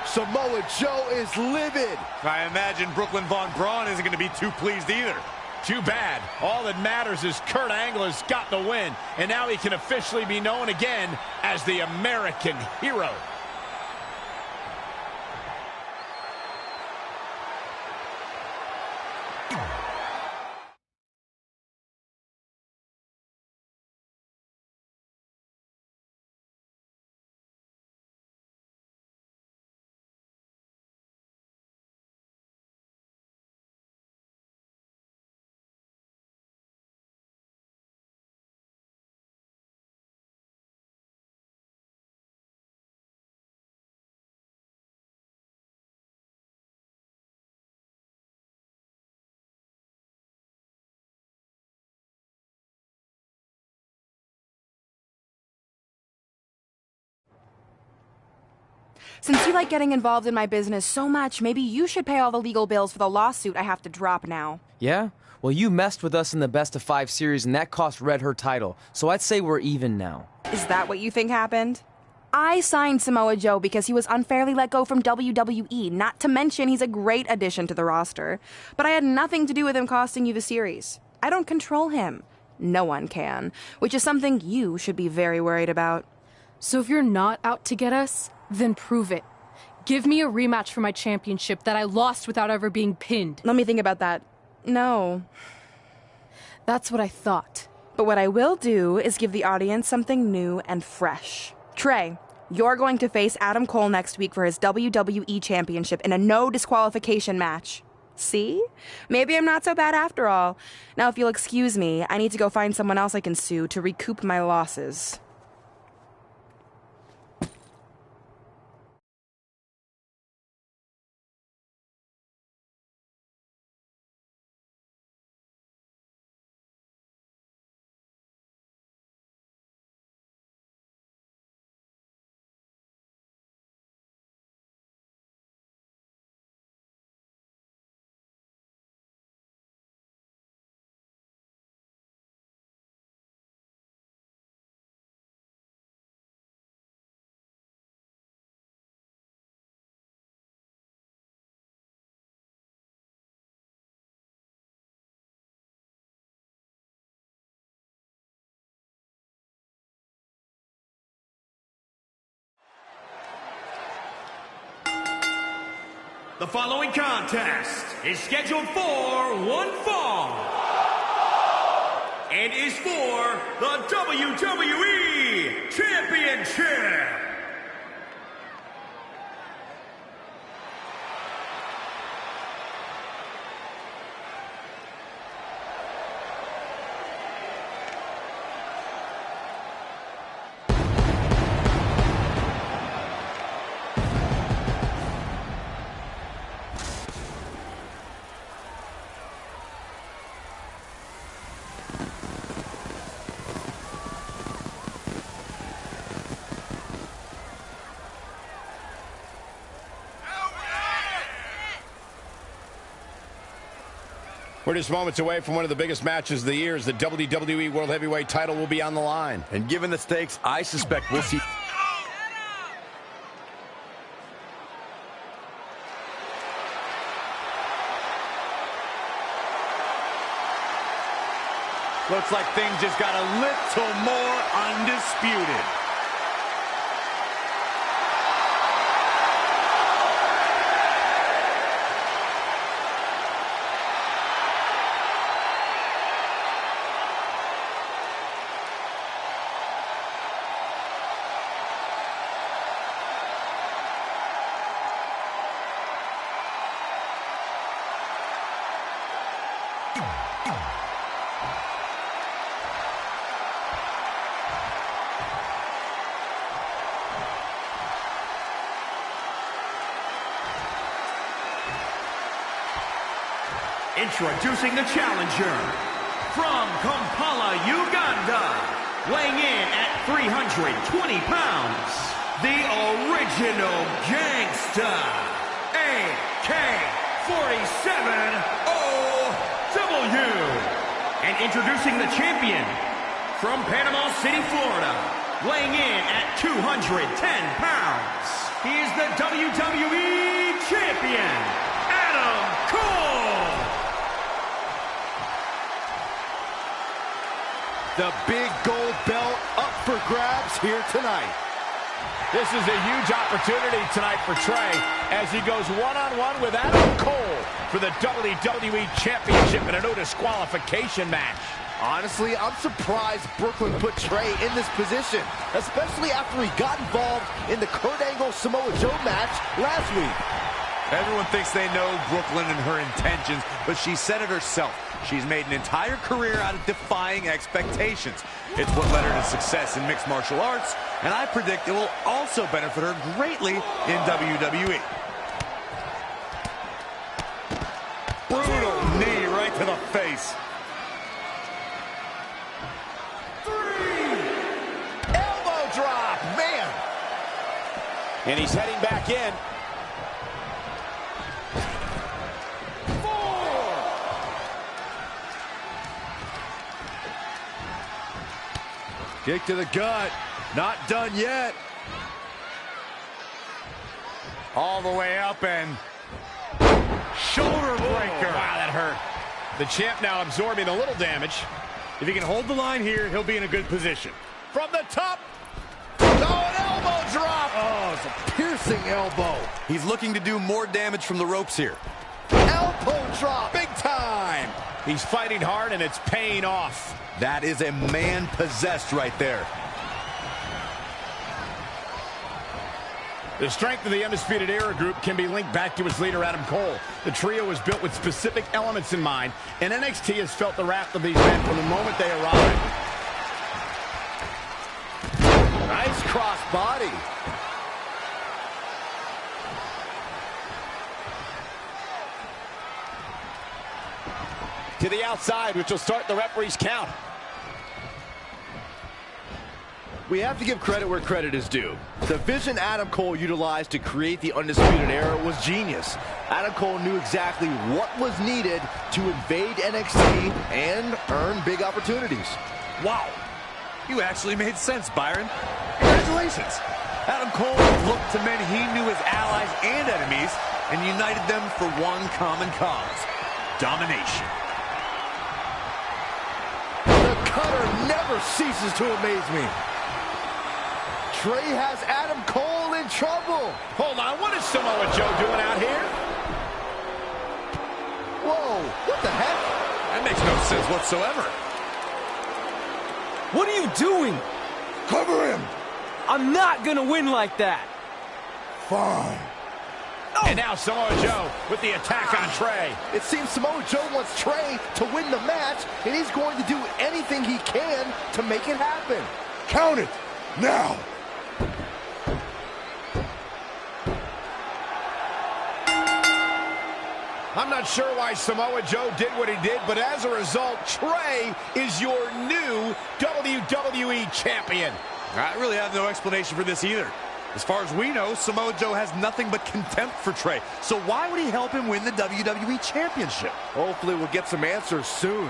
A: Samoa Joe is livid.
B: I imagine Brooklyn Von Braun isn't going to be too pleased either.
C: Too bad. All that matters is Kurt Angle has got the win, and now he can officially be known again as the American Hero.
G: Since you like getting involved in my business so much, maybe you should pay all the legal bills for the lawsuit I have to drop now.
H: Yeah? Well, you messed with us in the Best of 5 series, and that cost Red her title, so I'd say we're even now.
G: Is that what you think happened? I signed Samoa Joe because he was unfairly let go from WWE, not to mention he's a great addition to the roster. But I had nothing to do with him costing you the series. I don't control him. No one can, which is something you should be very worried about.
F: So if you're not out to get us, then prove it. Give me a rematch for my championship that I lost without ever being pinned.
G: Let me think about that. No.
F: That's what I thought.
G: But what I will do is give the audience something new and fresh. Trey, you're going to face Adam Cole next week for his WWE Championship in a no disqualification match. See? Maybe I'm not so bad after all. Now, if you'll excuse me, I need to go find someone else I can sue to recoup my losses.
D: The following contest is scheduled for one fall and is for the WWE Championship.
C: We're just moments away from one of the biggest matches of the year as the WWE World Heavyweight title will be on the line.
B: And given the stakes, I suspect we'll see... Looks like things just got a little more undisputed.
D: Introducing the challenger from Kampala, Uganda, weighing in at 320 pounds, the original gangster, AK-47OW. And introducing the champion from Panama City, Florida, weighing in at 210 pounds, he is the WWE Champion, Adam Cole.
A: The big gold belt up for grabs here tonight.
C: This is a huge opportunity tonight for Trey as he goes one-on-one with Adam Cole for the WWE Championship in a no disqualification match.
A: Honestly, I'm surprised Brooklyn put Trey in this position, especially after he got involved in the Kurt Angle Samoa Joe match last week.
B: Everyone thinks they know Brooklyn and her intentions, but she said it herself. She's made an entire career out of defying expectations. It's what led her to success in mixed martial arts, and I predict it will also benefit her greatly in WWE. Brutal knee right to the face.
A: 3. Elbow drop, man.
C: And he's heading back in.
A: 4.
B: Kick to the gut. Not done yet. All the way up and shoulder breaker.
C: Wow, that hurt. The champ now absorbing a little damage.
B: If he can hold the line here, he'll be in a good position.
C: From the top.
A: Oh, an elbow drop. Oh, it's a piercing elbow.
B: He's looking to do more damage from the ropes here.
A: Elbow drop.
C: Big time. He's fighting hard and it's paying off.
B: That is a man possessed right there.
C: The strength of the Undisputed Era group can be linked back to its leader, Adam Cole. The trio was built with specific elements in mind, and NXT has felt the wrath of these men from the moment they arrived.
A: Nice cross body.
C: To the outside, which will start the referee's count.
A: We have to give credit where credit is due. The vision Adam Cole utilized to create the Undisputed Era was genius. Adam Cole knew exactly what was needed to invade NXT and earn big opportunities.
B: Wow. You actually made sense, Byron. Congratulations. Adam Cole looked to men he knew as allies and enemies and united them for one common cause: domination.
A: The cutter never ceases to amaze me. Trey has Adam Cole in trouble.
C: Hold on, what is Samoa Joe doing out here?
A: Whoa, what the heck?
B: That makes no sense whatsoever.
H: What are you doing?
J: Cover him!
H: I'm not gonna win like that.
J: Fine.
C: And now Samoa Joe with the attack on Trey.
A: It seems Samoa Joe wants Trey to win the match, and he's going to do anything he can to make it happen.
J: Count it! Now!
C: I'm not sure why Samoa Joe did what he did, but as a result, Trey is your new WWE Champion.
B: I really have no explanation for this either. As far as we know, Samoa Joe has nothing but contempt for Trey. So why would he help him win the WWE Championship?
A: Hopefully we'll get some answers soon.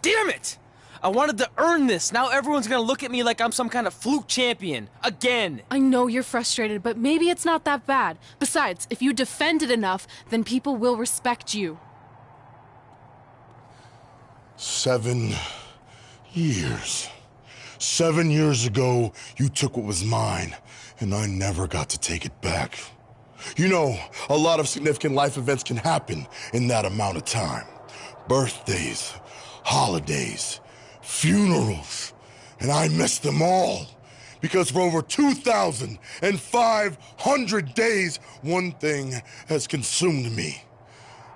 H: Damn it! I wanted to earn this. Now everyone's gonna look at me like I'm some kind of fluke champion. Again.
F: I know you're frustrated, but maybe it's not that bad. Besides, if you defend it enough, then people will respect you.
J: 7 years. 7 years ago, you took what was mine, and I never got to take it back. You know, a lot of significant life events can happen in that amount of time. Birthdays, holidays, funerals, and I missed them all. Because for over 2,500 days, one thing has consumed me: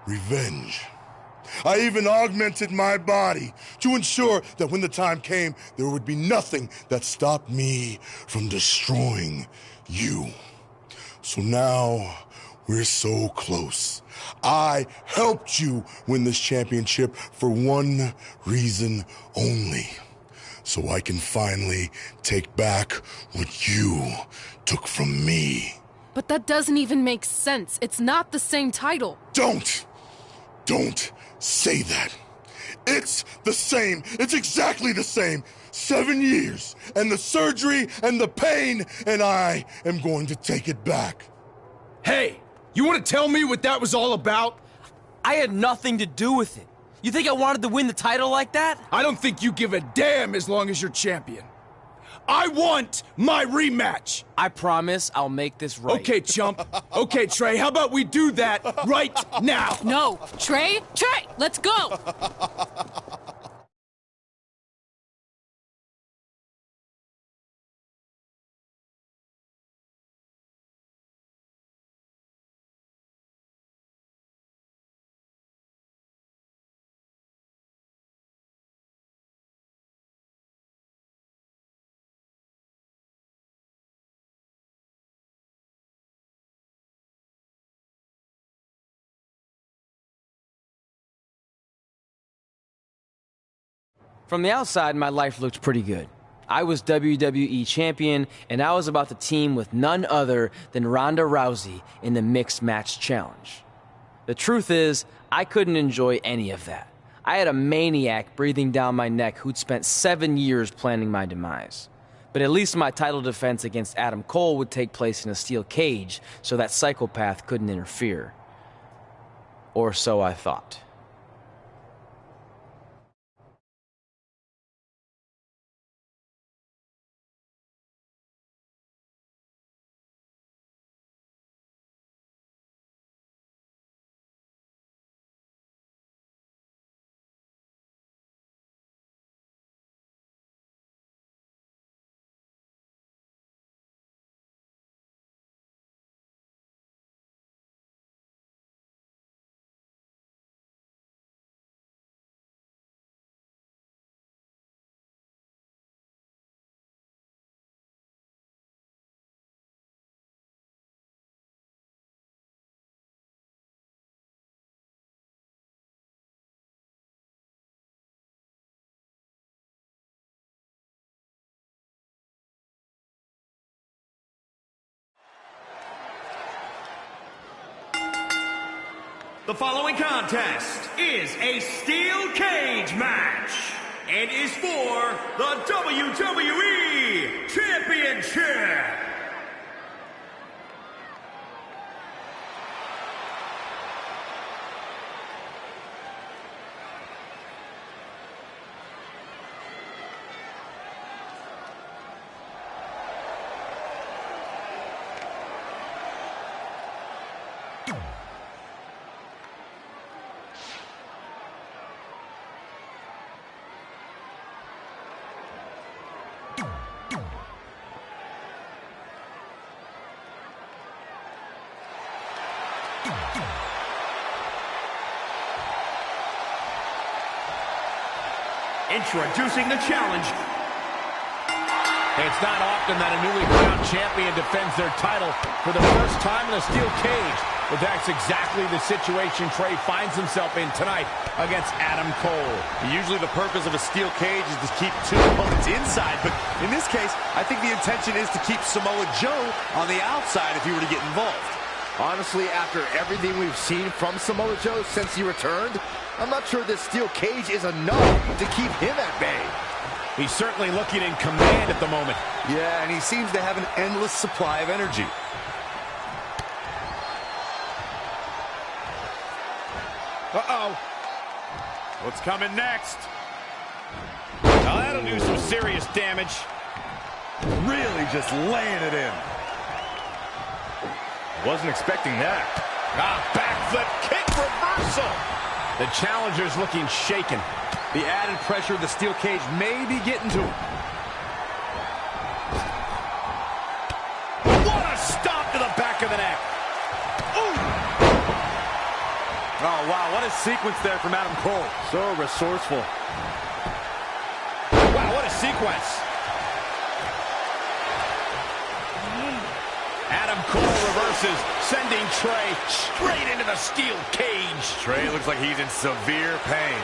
J: revenge. I even augmented my body to ensure that when the time came, there would be nothing that stopped me from destroying you. So now, we're so close. I helped you win this championship for one reason only. So I can finally take back what you took from me.
F: But that doesn't even make sense. It's not the same title.
J: Don't say that. It's the same. It's exactly the same. 7 years, and the surgery, and the pain, and I am going to take it back.
K: Hey, you want to tell me what that was all about?
H: I had nothing to do with it. You think I wanted to win the title like that?
K: I don't think you give a damn as long as you're champion. I want my rematch!
H: I promise I'll make this right.
K: Okay, chump. Okay, Trey, how about we do that right now?
F: No. Trey, let's go!
H: From the outside, my life looked pretty good. I was WWE Champion, and I was about to team with none other than Ronda Rousey in the Mixed Match Challenge. The truth is, I couldn't enjoy any of that. I had a maniac breathing down my neck who'd spent 7 years planning my demise. But at least my title defense against Adam Cole would take place in a steel cage, so that psychopath couldn't interfere. Or so I thought.
D: The following contest is a steel cage match and is for the WWE Championship. Introducing the challenge.
C: It's not often that a newly crowned champion defends their title for the first time in a steel cage, but that's exactly the situation Trey finds himself in tonight against Adam Cole.
B: Usually the purpose of a steel cage is to keep two opponents inside, but in this case, I think the intention is to keep Samoa Joe on the outside if he were to get involved.
A: Honestly, after everything we've seen from Samoa Joe since he returned, I'm not sure this steel cage is enough to keep him at bay.
C: He's certainly looking in command at the moment.
B: Yeah, and he seems to have an endless supply of energy.
C: Uh-oh. What's coming next? Now that'll do some serious damage.
B: Really just laying it in.
C: Wasn't expecting that. Backflip kick reversal. The challenger's looking shaken.
B: The added pressure of the steel cage may be getting to him.
C: What a stomp to the back of the neck. Ooh.
B: Oh, wow, what a sequence there from Adam Cole.
A: So resourceful.
C: Wow, what a sequence. Adam Cole reverses, sending Trey straight into the steel cage.
B: Trey looks like he's in severe pain.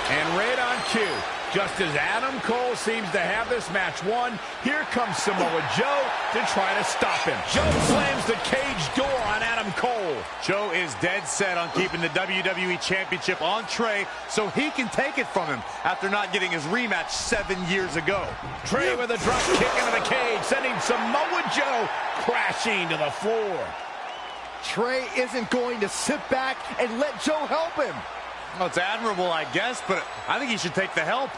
C: And right on cue, just as Adam Cole seems to have this match won, here comes Samoa Joe to try to stop him. Joe slams the cage door on Adam Cole.
B: Joe is dead set on keeping the WWE Championship on Trey so he can take it from him after not getting his rematch 7 years ago.
C: Trey with a drop kick into the cage, sending Samoa Joe crashing to the floor.
A: Trey isn't going to sit back and let Joe help him.
B: Well, it's admirable, I guess, but I think he should take the help.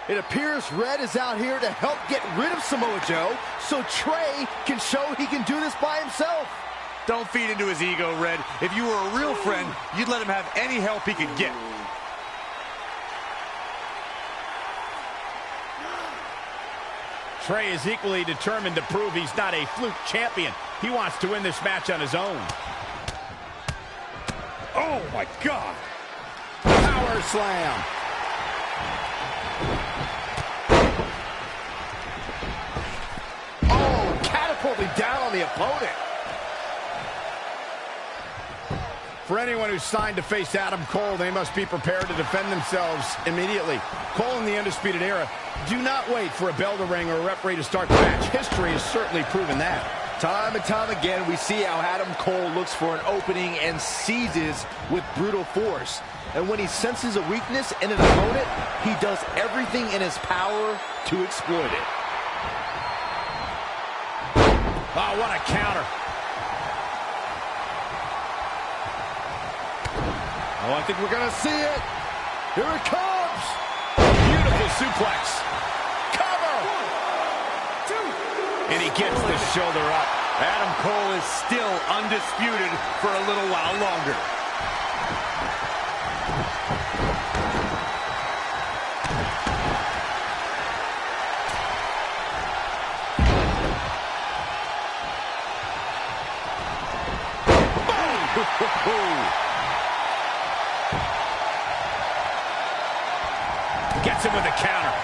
A: It appears Red is out here to help get rid of Samoa Joe so Trey can show he can do this by himself.
B: Don't feed into his ego, Red. If you were a real friend, you'd let him have any help he could get.
C: Trey is equally determined to prove he's not a fluke champion. He wants to win this match on his own. Oh, my God. Power slam.
A: Oh, catapulting down on the opponent.
C: For anyone who's signed to face Adam Cole, they must be prepared to defend themselves immediately. Cole in the Undisputed Era, do not wait for a bell to ring or a referee to start the match. History has certainly proven that.
A: Time and time again, we see how Adam Cole looks for an opening and seizes with brutal force. And when he senses a weakness in an opponent, he does everything in his power to exploit it.
C: Oh, what a counter.
A: Oh, I think we're going to see it. Here it comes.
C: Beautiful suplex. Cover. 1, 2. And he gets the shoulder up.
B: Adam Cole is still undisputed for a little while longer.
C: Gets him with a counter.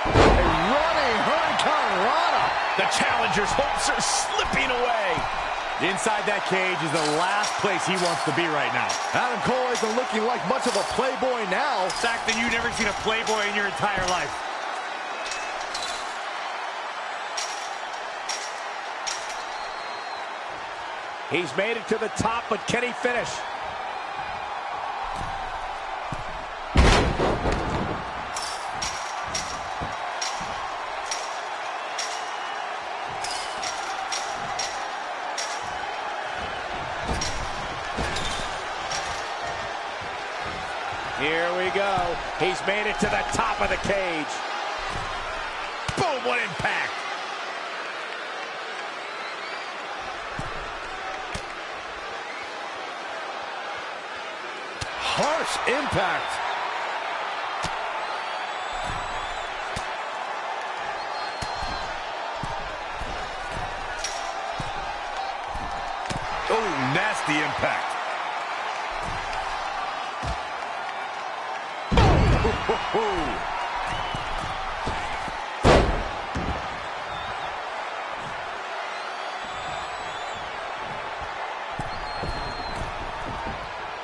A: A running Hurricane Rana.
C: The challenger's hopes are slipping away.
B: Inside that cage is the last place he wants to be right now.
A: Adam Cole isn't looking like much of a playboy now.
B: Fact that you've never seen a playboy in your entire life.
C: He's made it to the top, but can he finish? Here we go. He's made it to the top of the cage. Boom, what impact.
A: Harsh impact.
B: Oh, nasty impact.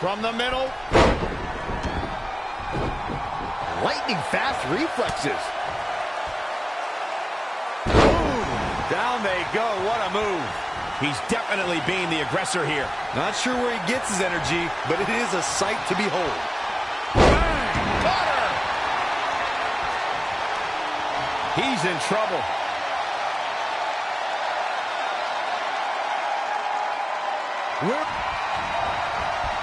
A: From the middle. Lightning fast reflexes.
C: Boom! Down they go. What a move. He's definitely being the aggressor here.
B: Not sure where he gets his energy, but it is a sight to behold.
C: Bang! Got her! He's in trouble.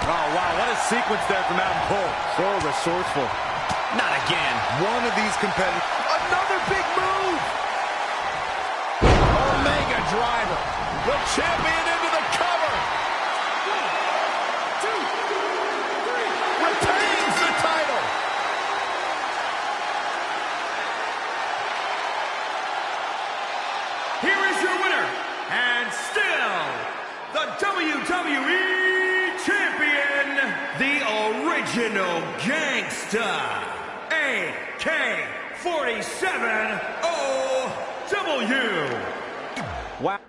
B: Oh, wow, what a sequence there from Adam Cole.
A: So resourceful.
C: Not again.
B: One of these competitors.
A: Another big move.
C: Omega driver. The champion into the cover.
A: 1, 2, 3. Retains the title.
D: Here is your winner, and still the WWE Champion, the original gangsta, AK-47OW.
C: Wow.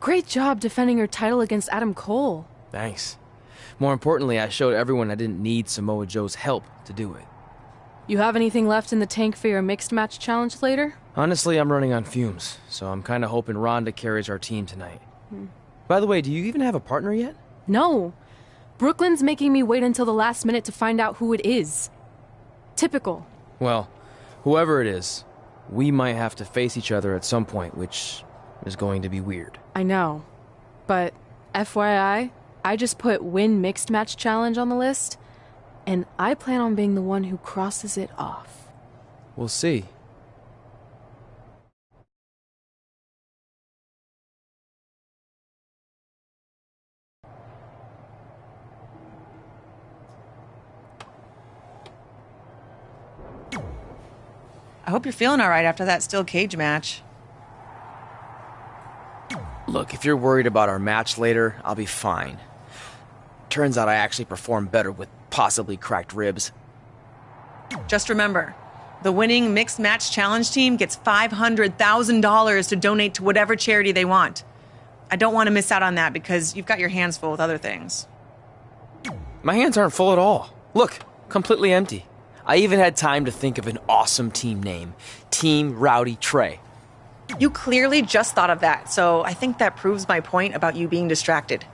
F: Great job defending your title against Adam Cole.
H: Thanks. More importantly, I showed everyone I didn't need Samoa Joe's help to do it.
F: You have anything left in the tank for your mixed match challenge later?
H: Honestly, I'm running on fumes, so I'm kind of hoping Rhonda carries our team tonight. By the way, do you even have a partner yet?
F: No. Brooklyn's making me wait until the last minute to find out who it is. Typical.
H: Well, whoever it is, we might have to face each other at some point, which is going to be weird.
F: I know. But FYI, I just put win mixed match challenge on the list, and I plan on being the one who crosses it off.
H: We'll see.
L: I hope you're feeling all right after that steel cage match.
H: Look, if you're worried about our match later, I'll be fine. Turns out I actually performed better with possibly cracked ribs.
L: Just remember, the winning mixed match challenge team gets $500,000 to donate to whatever charity they want. I don't want to miss out on that because you've got your hands full with other things.
H: My hands aren't full at all. Look, completely empty. I even had time to think of an awesome team name. Team Rowdy Trey.
L: You clearly just thought of that, so I think that proves my point about you being distracted.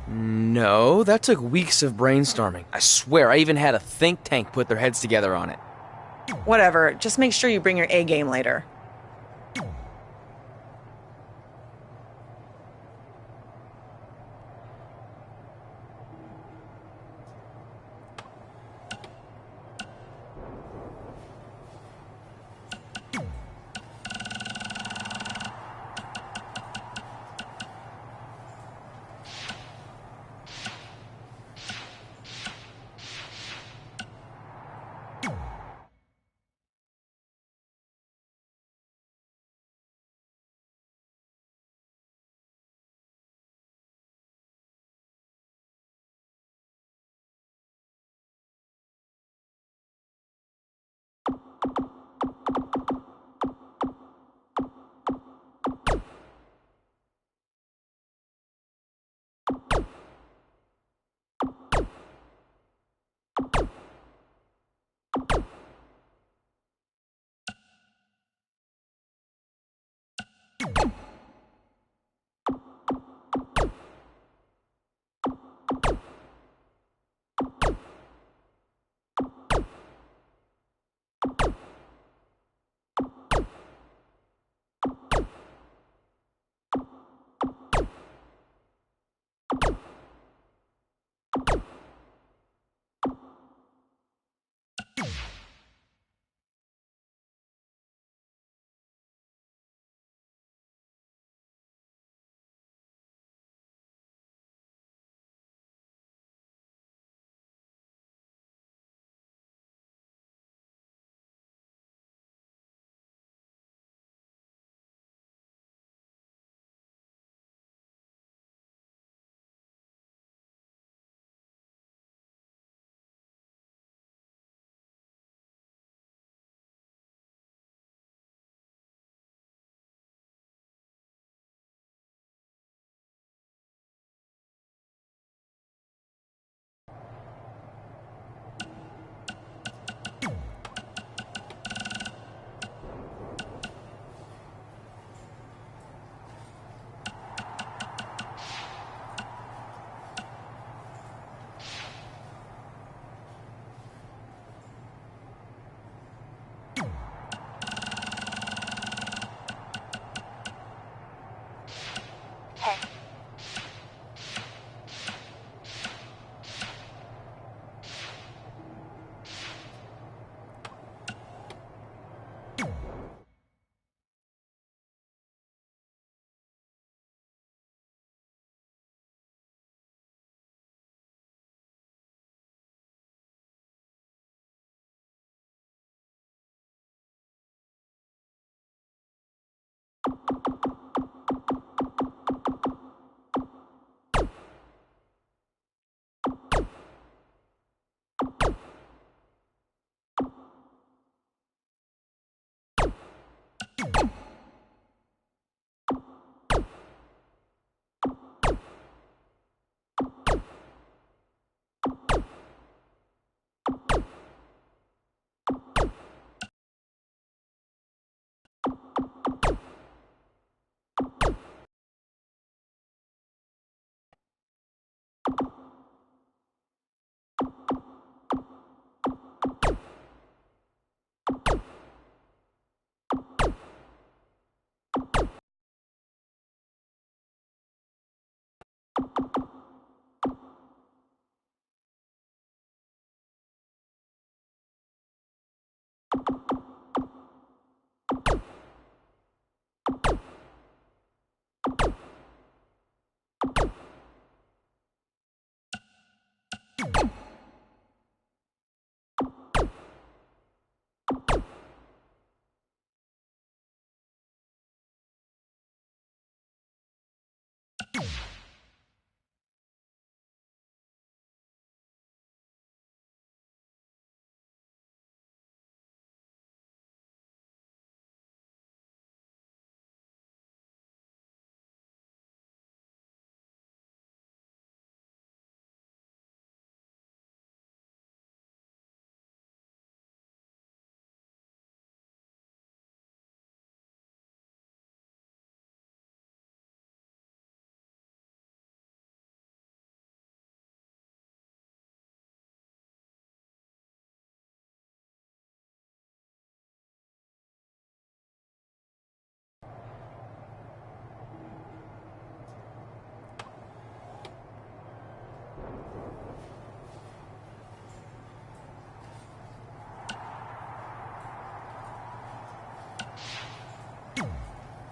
H: No, that took weeks of brainstorming. I swear, I even had a think tank put their heads together on it.
L: Whatever, just make sure you bring your A game later.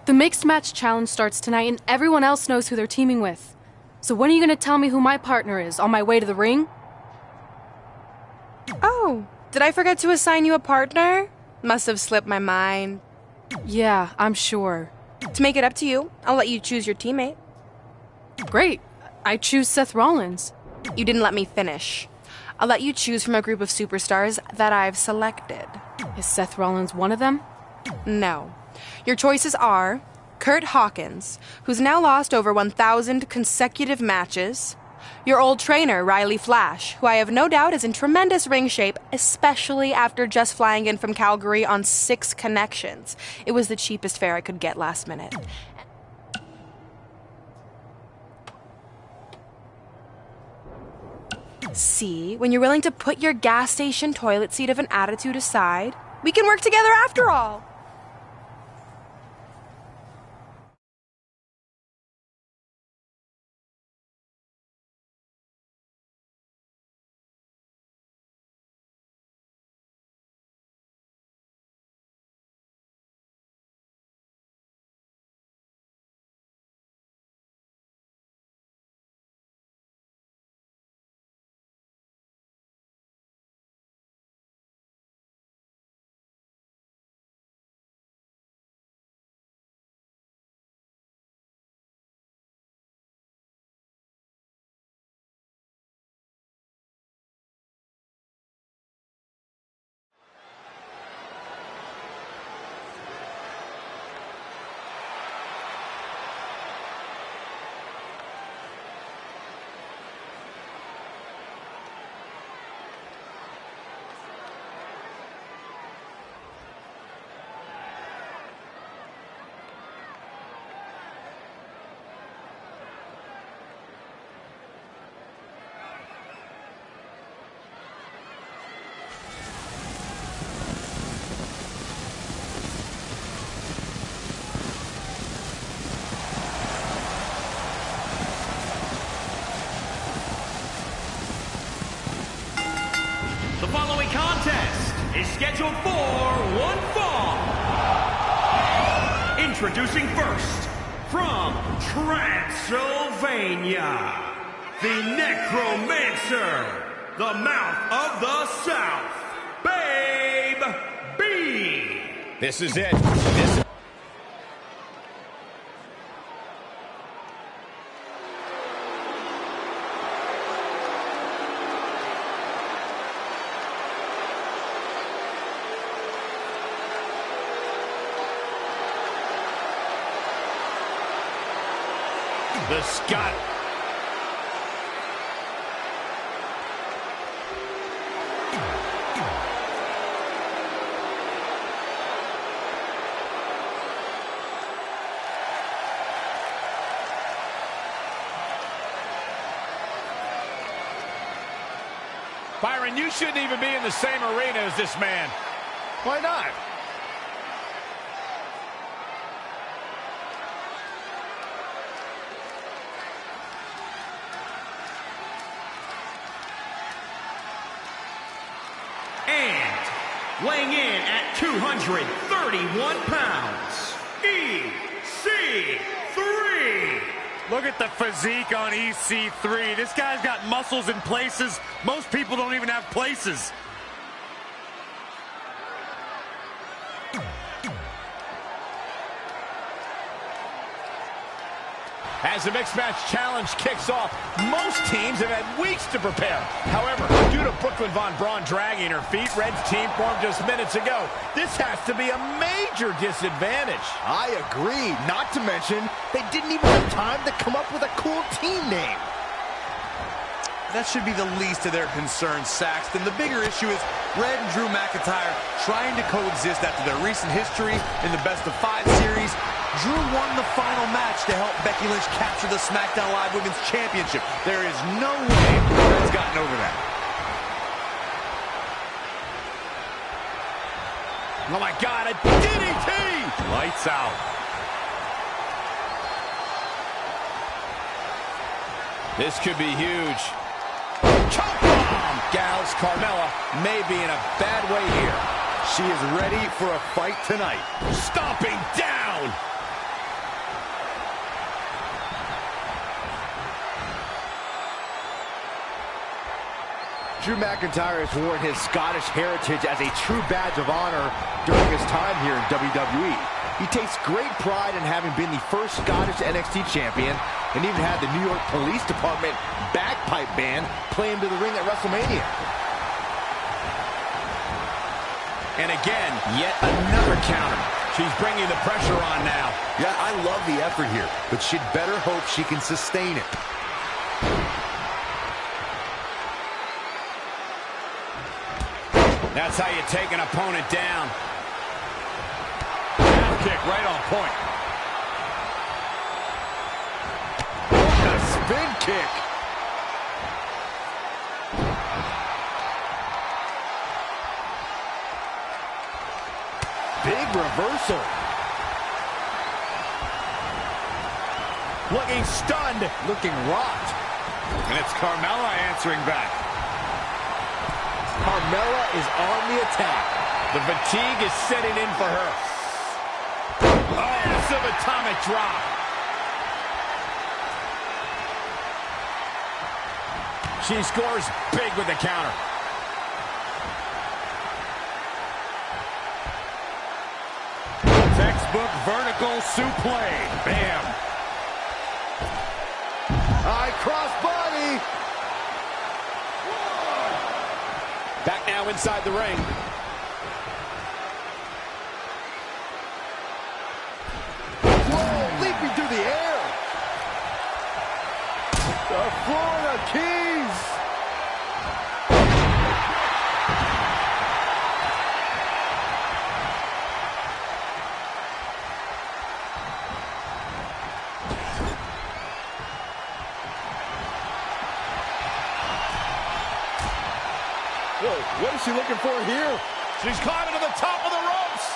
F: The Mixed Match Challenge starts tonight and everyone else knows who they're teaming with. So when are you gonna tell me who my partner is on my way to the ring?
G: Oh, did I forget to assign you a partner? Must have slipped my mind.
F: Yeah, I'm sure.
G: To make it up to you, I'll let you choose your teammate.
F: Great. I choose Seth Rollins.
G: You didn't let me finish. I'll let you choose from a group of superstars that I've selected.
F: Is Seth Rollins one of them?
G: No. Your choices are Kurt Hawkins, who's now lost over 1,000 consecutive matches. Your old trainer, Riley Flash, who I have no doubt is in tremendous ring shape, especially after just flying in from Calgary on 6 connections. It was the cheapest fare I could get last minute. See, when you're willing to put your gas station toilet seat of an attitude aside, we can work together after all.
D: The following contest is scheduled for one fall. Introducing first, from Transylvania, the Necromancer, the Mouth of the South, Babe B.
C: This is it. The Scot. Byron, you shouldn't even be in the same arena as this man.
A: Why not?
D: And weighing in at 231 pounds, EC3.
B: Look at the physique on EC3. This guy's got muscles in places most people don't even have places.
C: As the Mixed Match Challenge kicks off, most teams have had weeks to prepare. However, due to Brooklyn Von Braun dragging her feet, Red's team formed just minutes ago. This has to be a major disadvantage.
A: I agree. Not to mention, they didn't even have time to come up with a cool team name.
B: That should be the least of their concerns, Saxton. The bigger issue is Red and Drew McIntyre trying to coexist after their recent history in the best-of-5 series. Drew won the final match to help Becky Lynch capture the SmackDown Live Women's Championship. There is no way Red's gotten over that.
C: Oh my God, a DDT!
B: Lights out.
C: This could be huge. Chop bomb! Gals, Carmella may be in a bad way here.
A: She is ready for a fight tonight.
C: Stomping down!
A: Drew McIntyre has worn his Scottish heritage as a true badge of honor during his time here in WWE. He takes great pride in having been the first Scottish NXT champion and even had the New York Police Department bagpipe band play him to the ring at WrestleMania.
C: And again, yet another counter. She's bringing the pressure on now.
B: Yeah, I love the effort here, but she'd better hope she can sustain it.
C: That's how you take an opponent down. Half kick right on point.
A: What a spin kick. Big reversal.
C: Looking stunned.
A: Looking rocked.
B: And it's Carmella answering back.
A: Carmella is on the attack.
C: The fatigue is setting in for her. Massive atomic drop. She scores big with the counter. Textbook vertical suplex. Bam.
A: High cross body.
C: Back now inside the ring.
A: Whoa, leaping through the air. The Florida Keys. Whoa, what is she looking for here?
C: She's climbing to the top of the ropes.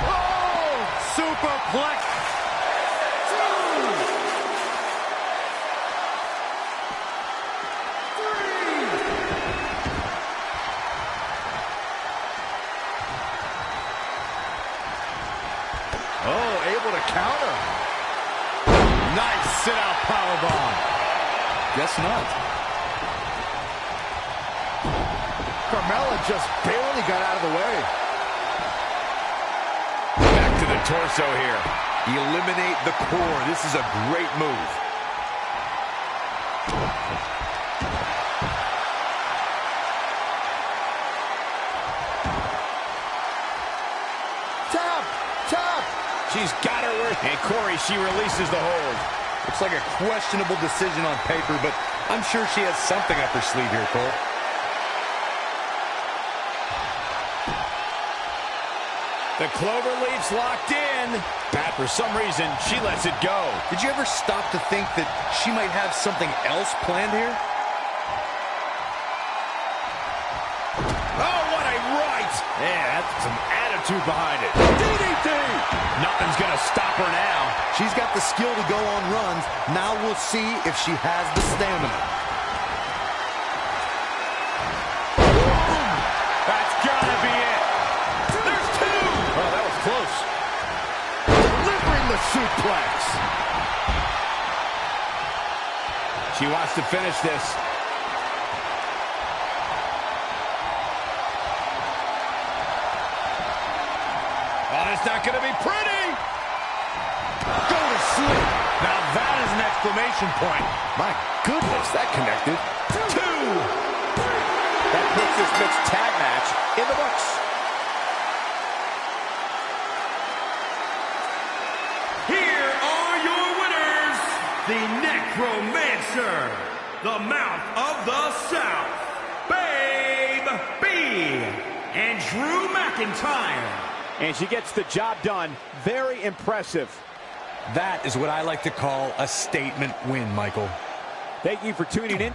A: Oh,
C: Superplex.
A: Oh, able to counter.
C: Nice sit-out powerbomb.
A: Guess not. Carmella just barely got out of the way.
C: Back to the torso here.
B: Eliminate the core. This is a great move.
A: Tap! Tap!
C: She's got her where... And Corey, she releases the hold.
B: Looks like a questionable decision on paper, but I'm sure she has something up her sleeve here, Cole.
C: The clover leaf's locked in. But for some reason, she lets it go.
B: Did you ever stop to think that she might have something else planned here?
C: Oh, what a right! Yeah, that's some attitude behind it. DDT! Nothing's gonna stop her now.
A: She's got the skill to go on runs. Now we'll see if she has the stamina.
C: Boom! That's gotta be it. There's two! Oh, that was close.
A: Delivering the suplex.
C: She wants to finish this. Oh, it's not gonna be pretty!
A: Go to sleep.
C: Now that is an exclamation point.
A: My goodness, that connected.
C: Two!
A: That puts this mixed tag match in the books.
D: Here are your winners, the Necromancer, the Mouth of the South, Babe B, and Drew McIntyre.
C: And she gets the job done. Very impressive.
B: That is what I like to call a statement win, Michael.
C: Thank you for tuning in.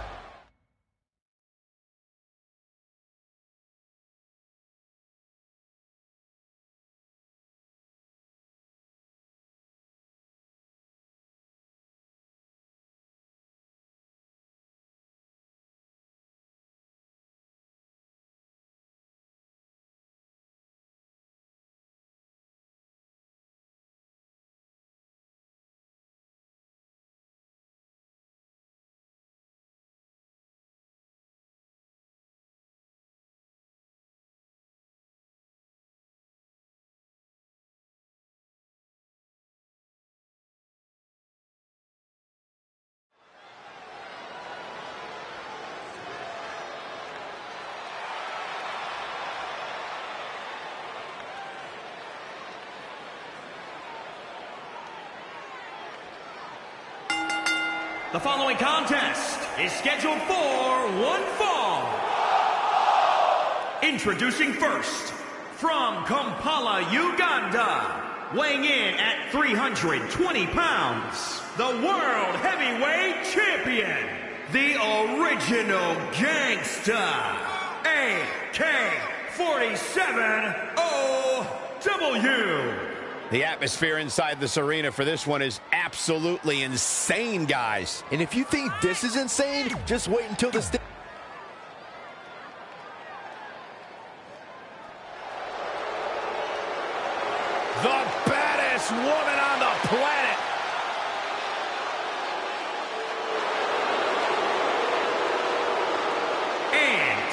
D: The following contest is scheduled for one fall. Introducing first, from Kampala, Uganda, weighing in at 320 pounds, the World Heavyweight Champion, the original gangster, AK-47OW.
C: The atmosphere inside this arena for this one is absolutely insane, guys.
A: And if you think this is insane, just wait until this...
C: The baddest woman on the planet.
D: And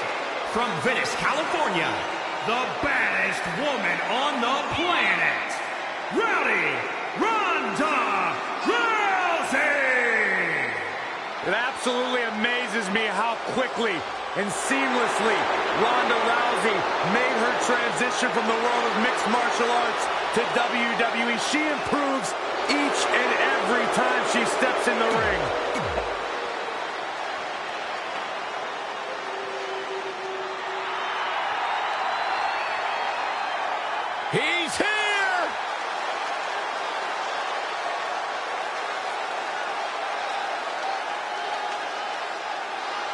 D: from Venice, California, the baddest woman on the planet, Ronda Rousey!
B: It absolutely amazes me how quickly and seamlessly Ronda Rousey made her transition from the world of mixed martial arts to WWE. She improves each and every time she steps in the ring.
C: He's here!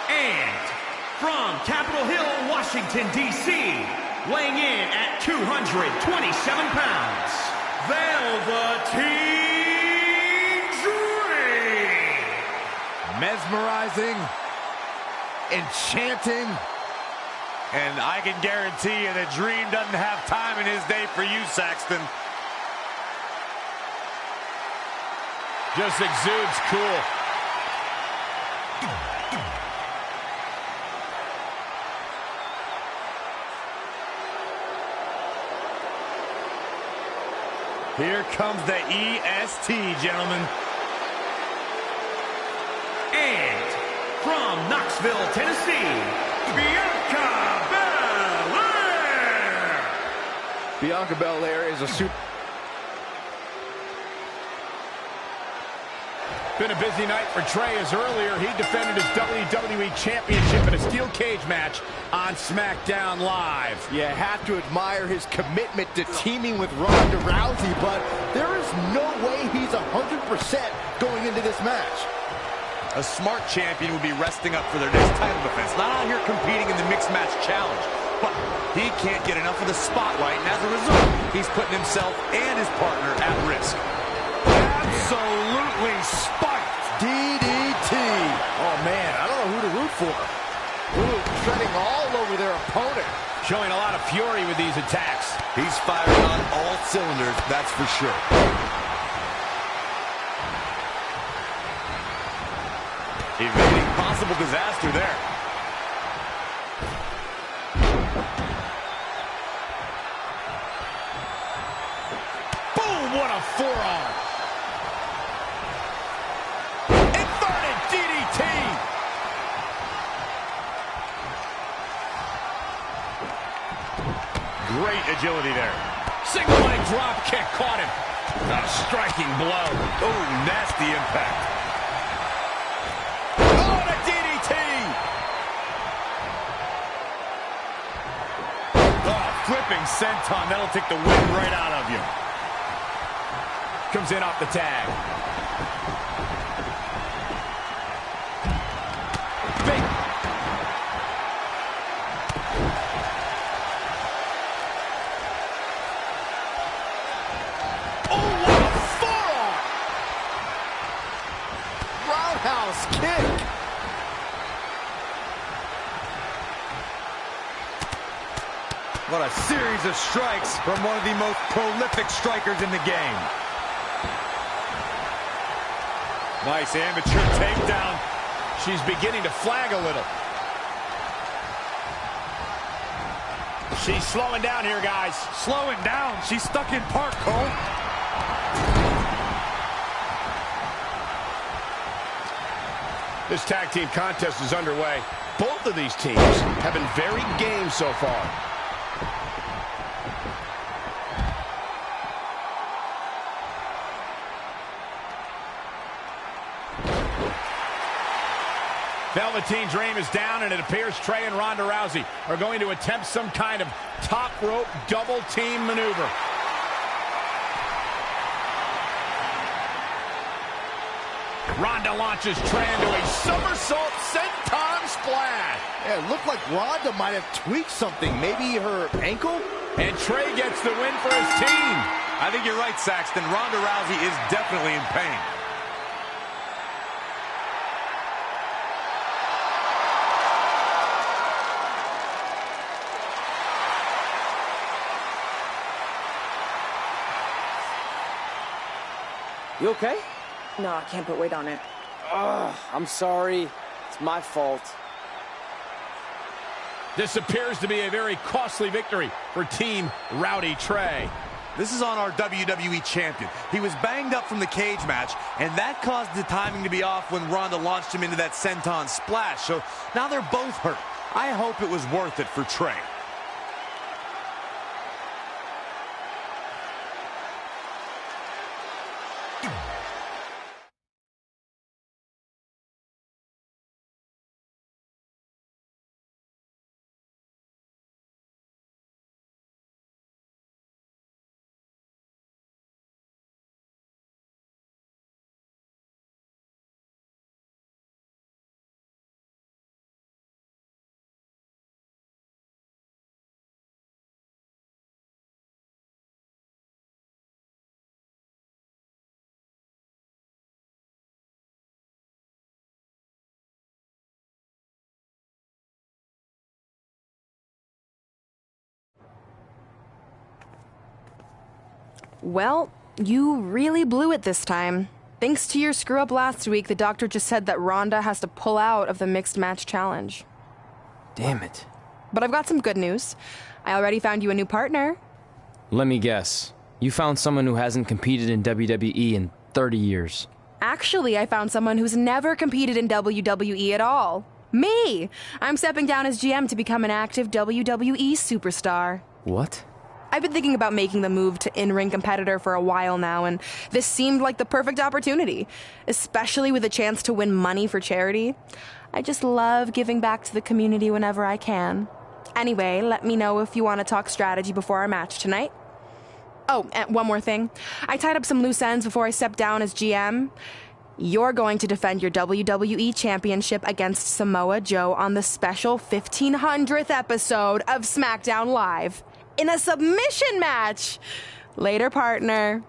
D: And from Capitol Hill, Washington, D.C., weighing in at 227 pounds, Velveteen Dream!
B: Mesmerizing,
A: enchanting.
B: and I can guarantee you that Dream doesn't have time in his day for you, Saxton.
C: Just exudes cool.
B: Here comes the EST, gentlemen.
D: And from Knoxville, Tennessee, Bianca Belair!
A: Bianca Belair is a super...
C: Been a busy night for Trey, as earlier he defended his WWE Championship in a steel cage match on SmackDown Live.
A: You have to admire his commitment to teaming with Ronda Rousey, but there is no way he's 100% going into this match.
B: A smart champion would be resting up for their next title defense, not out here competing in the mixed match challenge. But he can't get enough of the spotlight, and as a result, he's putting himself and his partner at risk. Absolutely spiked.
A: DDT. Oh, man, I don't know who to root for. Ooh, treading all over their opponent.
C: Showing a lot of fury with these attacks.
B: He's firing on all cylinders, that's for sure. Evading possible disaster there.
C: Boom, what a forearm. Inverted DDT.
B: Great agility there.
C: Single leg drop kick caught him. A striking blow.
B: Oh, nasty impact.
C: Oh, and a DDT.
B: Oh, flipping senton. That'll take the wind right out of you.
C: Comes in off the tag. Big. Oh, what a forearm.
A: Roundhouse kick.
B: What a series of strikes from one of the most prolific strikers in the game. Nice amateur takedown.
C: She's beginning to flag a little. She's slowing down here, guys.
B: Slowing down. She's stuck in park, Cole.
C: This tag team contest is underway. Both of these teams have been very game so far. Velveteen Dream is down, and it appears Trey and Ronda Rousey are going to attempt some kind of top rope double team maneuver. Ronda launches Trey into a somersault senton splash.
A: Yeah, it looked like Ronda might have tweaked something, maybe her ankle?
C: And Trey gets the win for his team.
B: I think you're right, Saxton. Ronda Rousey is definitely in pain.
H: You okay?
M: No, I can't put weight on it.
H: Ugh, I'm sorry. It's my fault.
C: This appears to be a very costly victory for Team Rowdy Trey.
B: This is on our WWE champion. He was banged up from the cage match, and that caused the timing to be off when Ronda launched him into that senton splash. So now they're both hurt. I hope it was worth it for Trey.
G: Well, you really blew it this time. Thanks to your screw-up last week, the doctor just said that Ronda has to pull out of the mixed match challenge.
H: Damn it.
G: But I've got some good news. I already found you a new partner.
H: Let me guess. You found someone who hasn't competed in WWE in 30 years.
G: Actually, I found someone who's never competed in WWE at all. Me! I'm stepping down as GM to become an active WWE superstar.
H: What?
G: I've been thinking about making the move to in-ring competitor for a while now, and this seemed like the perfect opportunity, especially with a chance to win money for charity. I just love giving back to the community whenever I can. Anyway, let me know if you want to talk strategy before our match tonight. Oh, and one more thing. I tied up some loose ends before I stepped down as GM. You're going to defend your WWE Championship against Samoa Joe on the special 1500th episode of SmackDown Live. In a submission match. Later, partner.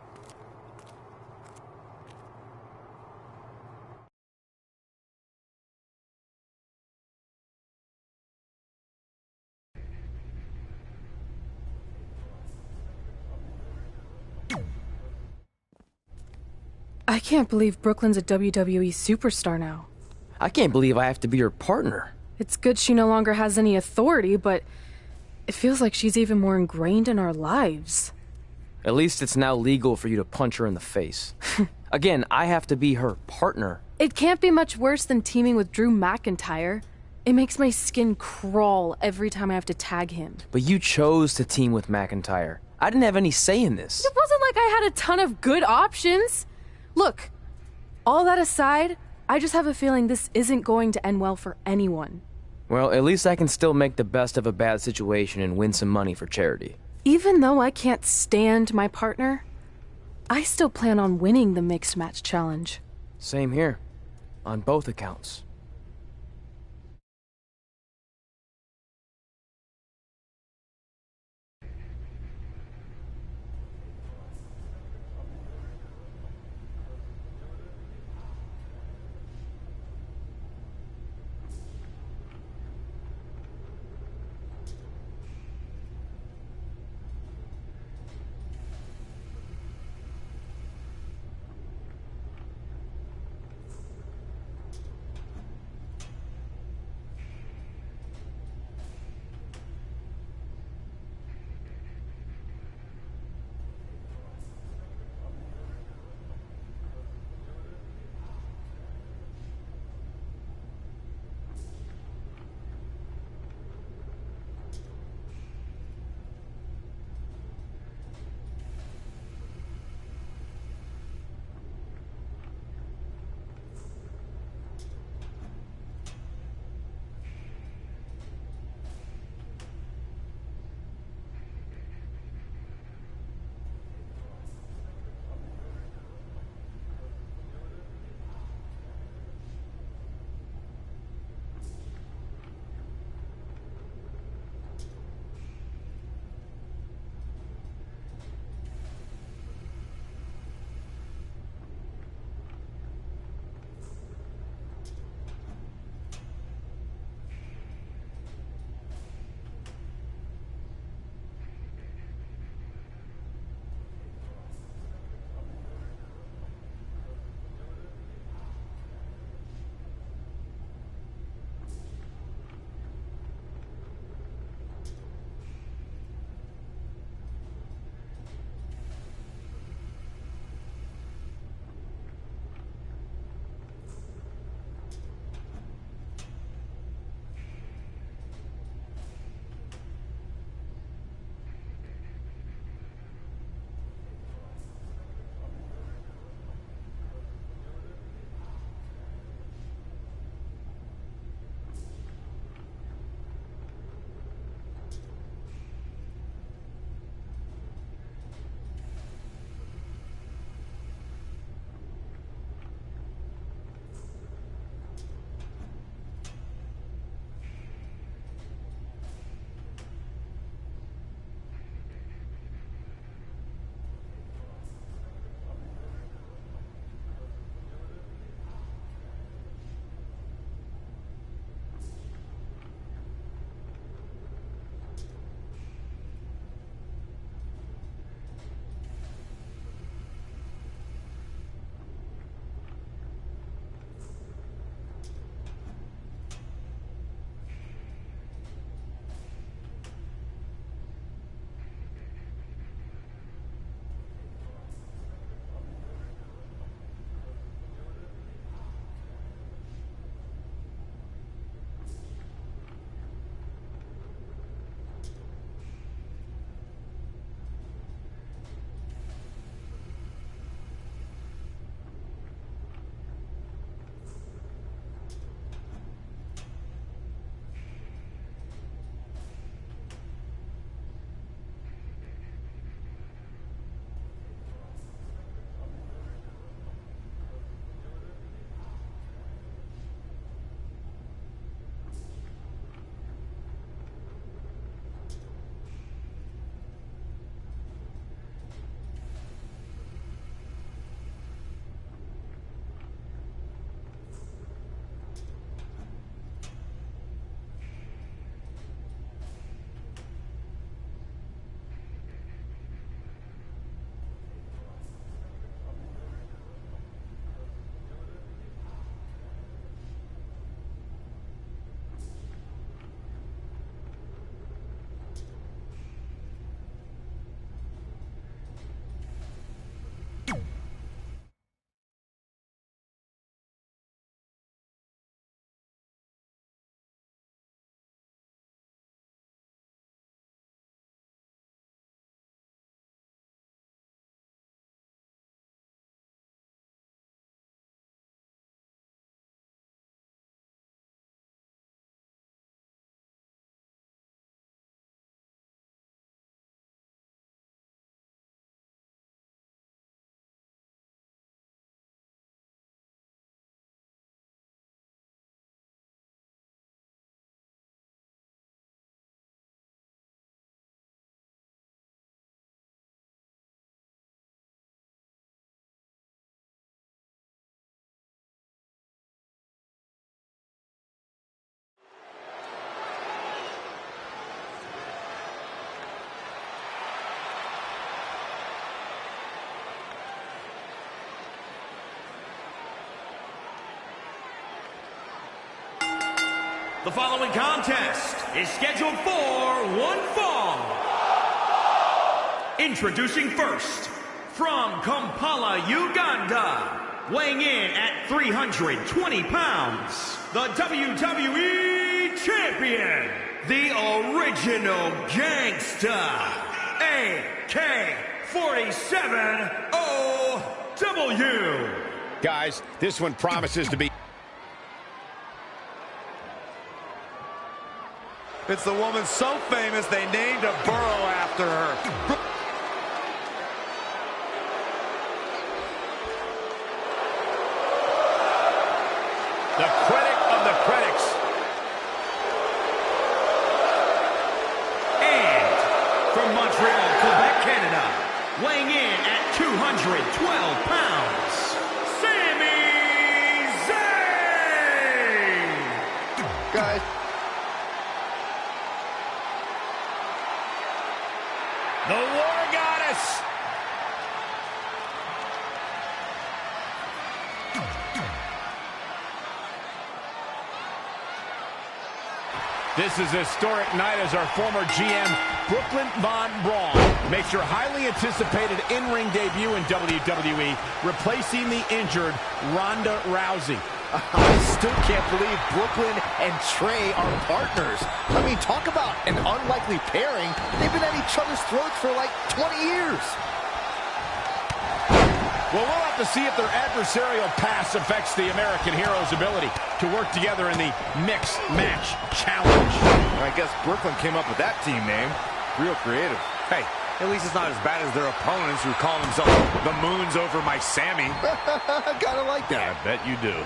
F: I can't believe Brooklyn's a WWE superstar now.
H: I can't believe I have to be her partner.
F: It's good she no longer has any authority, but it feels like she's even more ingrained in our lives.
H: At least it's now legal for you to punch her in the face. Again, I have to be her partner.
F: It can't be much worse than teaming with Drew McIntyre. It makes my skin crawl every time I have to tag him.
H: But you chose to team with McIntyre. I didn't have any say in this.
F: It wasn't like I had a ton of good options. Look, all that aside, I just have a feeling this isn't going to end well for anyone.
H: Well, at least I can still make the best of a bad situation and win some money for charity.
F: Even though I can't stand my partner, I still plan on winning the mixed match challenge.
H: Same here, on both accounts.
D: The following contest is scheduled for one fall. Introducing first, from Kampala, Uganda, weighing in at 320 pounds, the WWE Champion, the original gangster, AK-47OW.
C: Guys, this one promises to be...
B: It's the woman so famous they named a borough after her.
C: The critic of the critics.
D: And from Montreal, Quebec, Canada, weighing in at 212 pounds, Sami Zayn!
A: Guys.
C: The War Goddess. This is a historic night as our former GM, Brooklyn Von Braun, makes her highly anticipated in-ring debut in WWE, replacing the injured Ronda Rousey.
A: I still can't believe Brooklyn and Trey are partners. I mean, talk about an unlikely pairing. They've been at each other's throats for like 20 years.
C: Well, we'll have to see if their adversarial past affects the American Hero's ability to work together in the Mixed Match Challenge.
B: I guess Brooklyn came up with that team name. Real creative. Hey, at least it's not as bad as their opponents who call themselves the Moons over my Sammy.
A: Gotta like that.
C: I bet you do.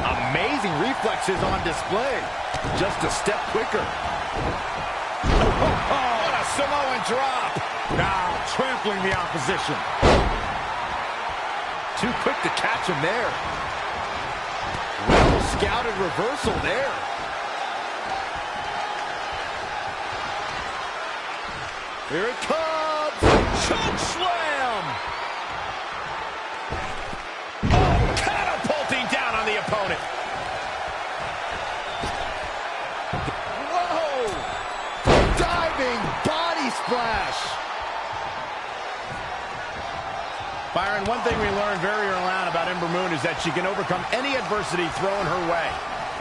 A: Amazing reflexes on display. Just a step quicker.
C: What a Samoan drop.
A: Now trampling the opposition. Too quick to catch him there. Well scouted reversal there. Here it comes. Choke slam.
C: Oh, catapulting down on the opponent.
A: Whoa. Diving body splash.
C: Byron, one thing we learned very early on about Ember Moon is that she can overcome any adversity thrown her way.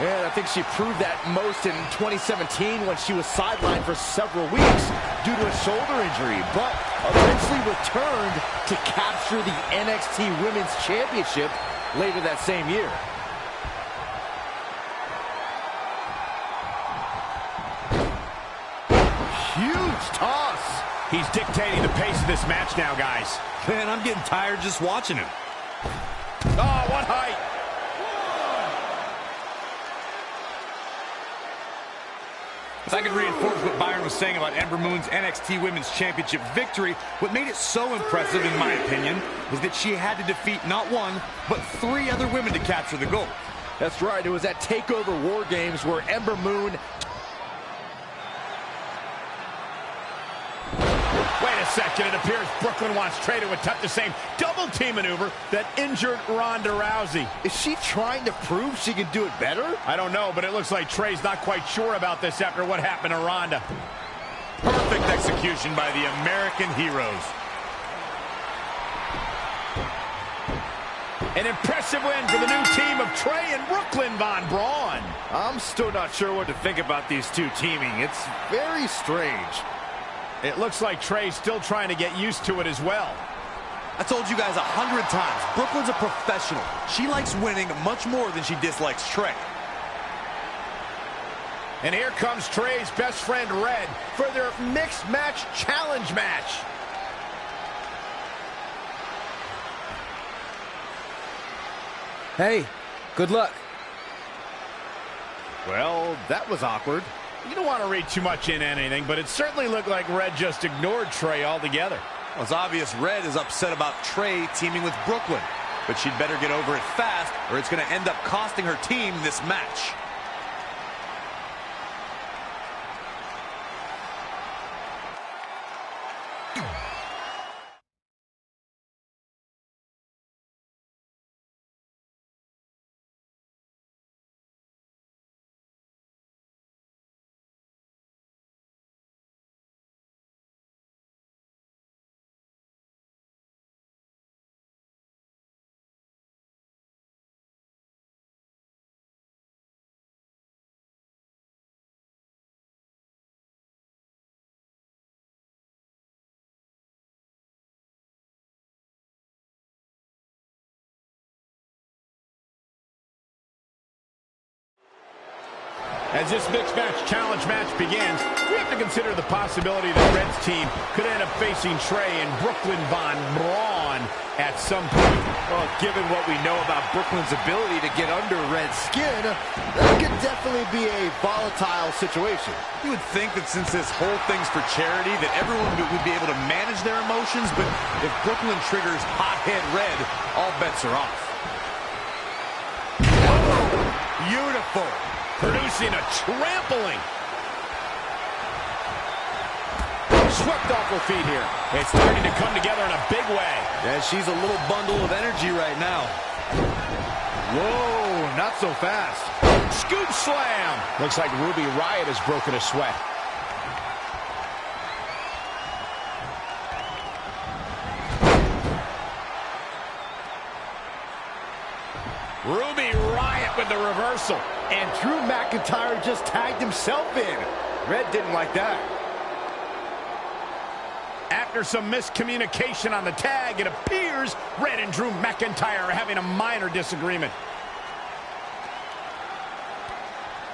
A: And I think she proved that most in 2017 when she was sidelined for several weeks due to a shoulder injury, but eventually returned to capture the NXT Women's Championship later that same year. Huge toss.
C: He's dictating the pace of this match now, guys.
B: Man, I'm getting tired just watching him.
C: Oh, what height.
B: If I could reinforce what Byron was saying about Ember Moon's NXT Women's Championship victory, what made it so impressive, in my opinion, was that she had to defeat not one, but 3 other women to capture the gold.
A: That's right. It was at TakeOver War Games where Ember Moon...
C: Wait a second, it appears Brooklyn wants Trey to attempt the same double team maneuver that injured Ronda Rousey.
A: Is she trying to prove she can do it better?
C: I don't know, but it looks like Trey's not quite sure about this after what happened to Ronda.
B: Perfect execution by the American heroes.
C: An impressive win for the new team of Trey and Brooklyn Von Braun.
A: I'm still not sure what to think about these two teaming. It's very strange.
C: It looks like Trey's still trying to get used to it as well.
B: I told you guys 100 times, Brooklyn's a professional. She likes winning much more than she dislikes Trey.
C: And here comes Trey's best friend, Red, for their Mixed Match Challenge match.
H: Hey, good luck.
A: Well, that was awkward.
C: You don't want to read too much into anything, but it certainly looked like Red just ignored Trey altogether.
B: Well, it's obvious Red is upset about Trey teaming with Brooklyn, but she'd better get over it fast or it's going to end up costing her team this match.
C: As this mixed match challenge match begins, we have to consider the possibility that Red's team could end up facing Trey and Brooklyn Von Braun at some point.
A: Well, given what we know about Brooklyn's ability to get under Red's skin, that could definitely be a volatile situation.
B: You would think that since this whole thing's for charity, that everyone would be able to manage their emotions, but if Brooklyn triggers hothead Red, all bets are off.
C: Beautiful. Producing a trampling. Swept off her feet here. It's starting to come together in a big way.
B: Yeah, she's a little bundle of energy right now.
A: Whoa, not so fast.
C: Scoop slam. Looks like Ruby Riott has broken a sweat. Ruby Riott with the reversal.
A: And Drew McIntyre just tagged himself in. Red didn't like that.
C: After some miscommunication on the tag, it appears Red and Drew McIntyre are having a minor disagreement.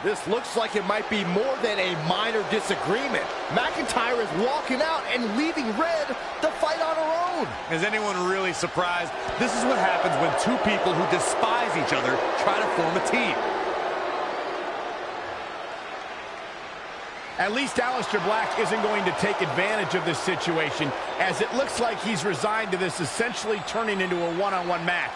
A: This looks like it might be more than a minor disagreement. McIntyre is walking out and leaving Red to fight on her own.
B: Is anyone really surprised? This is what happens when two people who despise each other try to form a team.
C: At least Aleister Black isn't going to take advantage of this situation, as it looks like he's resigned to this essentially turning into a one-on-one match.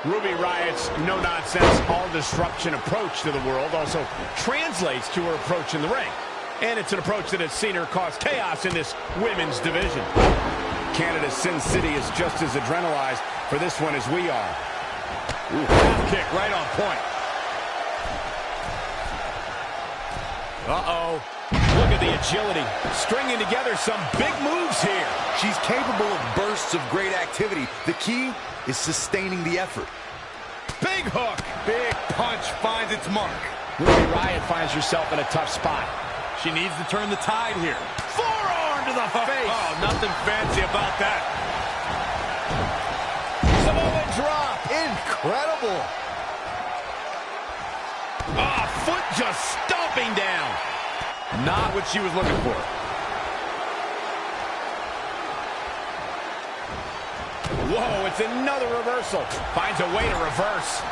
C: Ruby Riott's no-nonsense, all-disruption approach to the world also translates to her approach in the ring. And it's an approach that has seen her cause chaos in this women's division. Canada's Sin City is just as adrenalized for this one as we are. Ooh, half kick right on point. Uh-oh. Look at the agility. Stringing together some big moves here.
B: She's capable of bursts of great activity. The key is sustaining the effort.
C: Big hook.
B: Big punch finds its mark.
C: Ruby Riott finds herself in a tough spot.
B: She needs to turn the tide here.
C: Forearm to the face.
B: Oh, nothing fancy about that.
C: Samoa drop.
A: Incredible.
C: Ah, foot just stomping down.
B: Not what she was looking for.
C: Whoa, it's another reversal. Finds a way to reverse.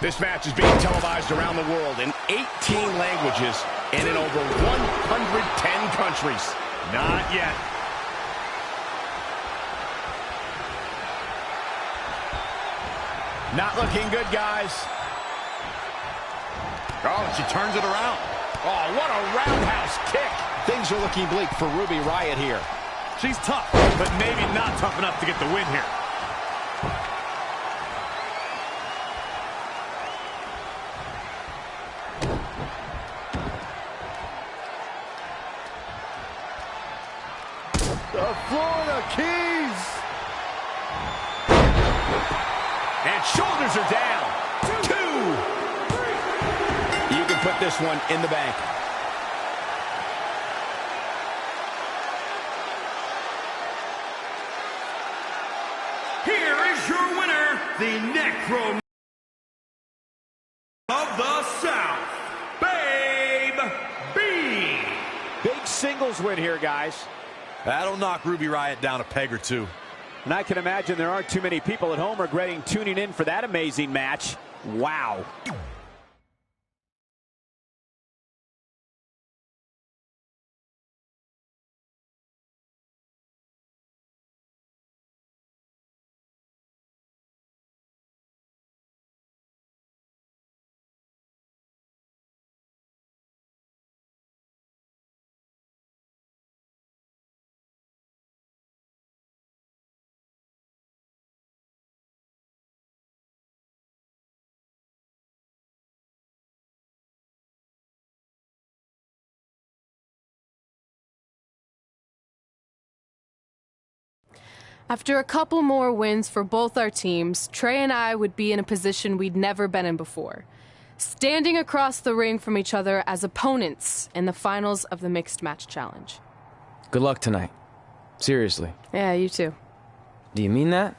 C: This match is being televised around the world in 18 languages and in over 110 countries. Not yet. Not looking good, guys.
B: Oh, she turns it around.
C: Oh, what a roundhouse kick.
A: Things are looking bleak for Ruby Riott here.
B: She's tough, but maybe not tough enough to get the win here.
A: The Florida Keys.
C: And shoulders are down. Two. You can put this one in the bank.
D: Here is your winner, the Necro of the South, Babe B.
C: Big singles win here, guys.
B: That'll knock Ruby Riott down a peg or two.
C: And I can imagine there aren't too many people at home regretting tuning in for that amazing match. Wow.
F: After a couple more wins for both our teams, Trey and I would be in a position we'd never been in before. Standing across the ring from each other as opponents in the finals of the Mixed Match Challenge.
H: Good luck tonight. Seriously.
F: Yeah, you too.
H: Do you mean that?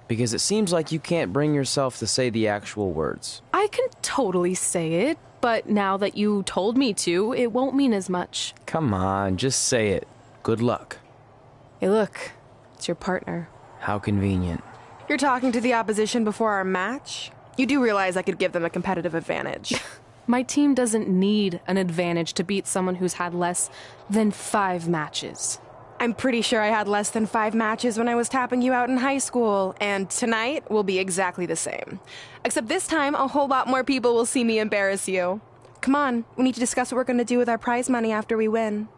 H: Because it seems like you can't bring yourself to say the actual words.
F: I can totally say it, but now that you told me to, it won't mean as much.
H: Come on, just say it. Good luck.
F: Hey, look. It's your partner.
H: How convenient.
G: You're talking to the opposition before our match? You do realize I could give them a competitive advantage.
F: My team doesn't need an advantage to beat someone who's had less than 5 matches.
G: I'm pretty sure I had less than 5 matches when I was tapping you out in high school, and tonight will be exactly the same. Except this time, a whole lot more people will see me embarrass you. Come on, we need to discuss what we're going to do with our prize money after we win.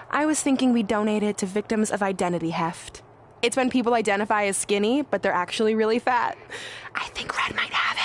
G: I was thinking we'd donate it to victims of identity heft. It's when people identify as skinny, but they're actually really fat. I think Red might have it.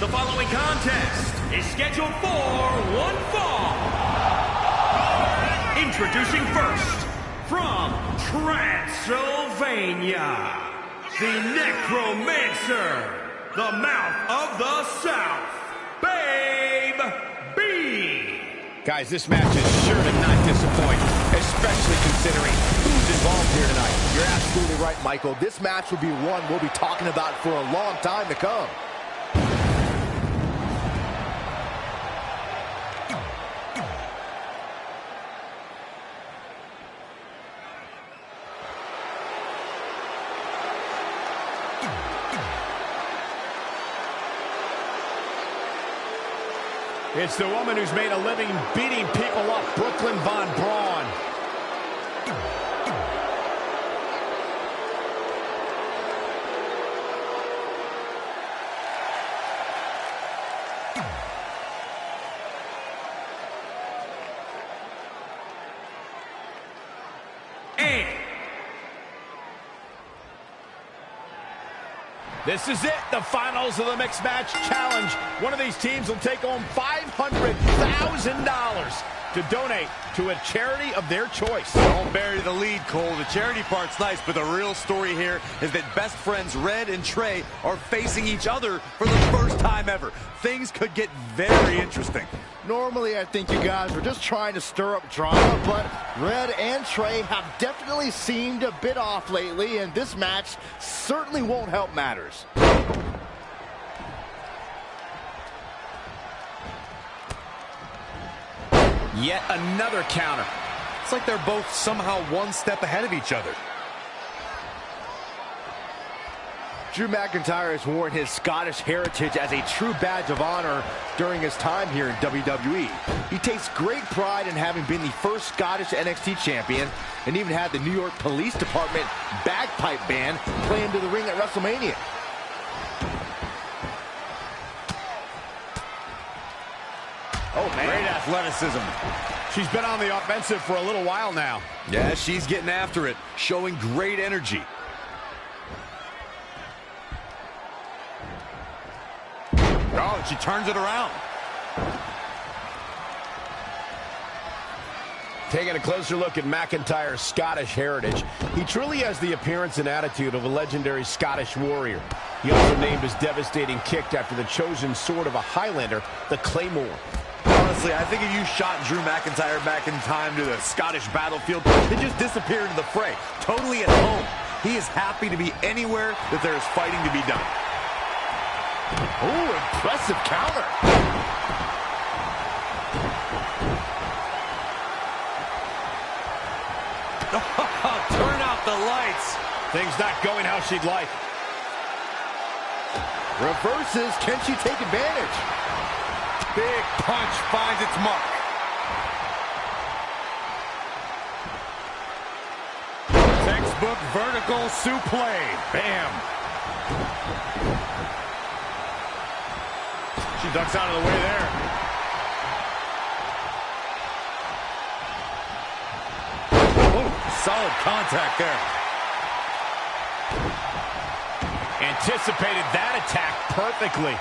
D: The following contest is scheduled for one fall. Introducing first, from Transylvania, the Necromancer, the Mouth of the South, Babe B.
C: Guys, this match is sure to not disappoint, especially considering who's involved here tonight.
A: You're absolutely right, Michael. This match will be one we'll be talking about for a long time to come.
C: It's the woman who's made a living beating people up, Brooklyn Von Braun. This is it, the finals of the Mixed Match Challenge. One of these teams will take home $500,000 to donate to a charity of their choice.
B: Don't bury the lead, Cole. The charity part's nice, but the real story here is that best friends Red and Trey are facing each other for the first time ever. Things could get very interesting.
A: Normally, I think you guys were just trying to stir up drama, but Red and Trey have definitely seemed a bit off lately, and this match certainly won't help matters.
C: Yet another counter.
B: It's like they're both somehow one step ahead of each other.
A: Drew McIntyre has worn his Scottish heritage as a true badge of honor during his time here in WWE. He takes great pride in having been the first Scottish NXT champion and even had the New York Police Department bagpipe band play into the ring at WrestleMania.
C: Oh, man. Great athleticism. She's been on the offensive for a little while now.
B: Yeah, she's getting after it, showing great energy.
C: Oh, and she turns it around. Taking a closer look at McIntyre's Scottish heritage, he truly has the appearance and attitude of a legendary Scottish warrior. He also named his devastating kick after the chosen sword of a Highlander, the Claymore.
B: Honestly, I think if you shot Drew McIntyre back in time to the Scottish battlefield, he'd just disappear into the fray, totally at home. He is happy to be anywhere that there is fighting to be done.
A: Ooh, impressive counter.
B: Turn out the lights.
C: Things not going how she'd like.
A: Reverses. Can she take advantage?
B: Big punch finds its mark.
C: Textbook vertical suplex. Bam. She ducks out of the way there.
B: Oh, solid contact there.
C: Anticipated that attack perfectly.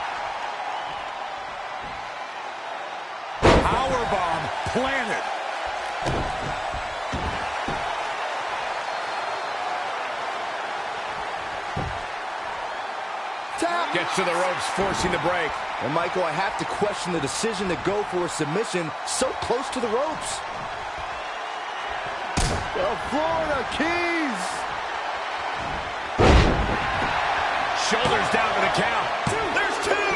B: Powerbomb planted.
A: Tap.
C: Gets to the ropes, forcing the break.
A: And Michael, I have to question the decision to go for a submission so close to the ropes. The Florida Keys.
C: Shoulders down to the count. There's two.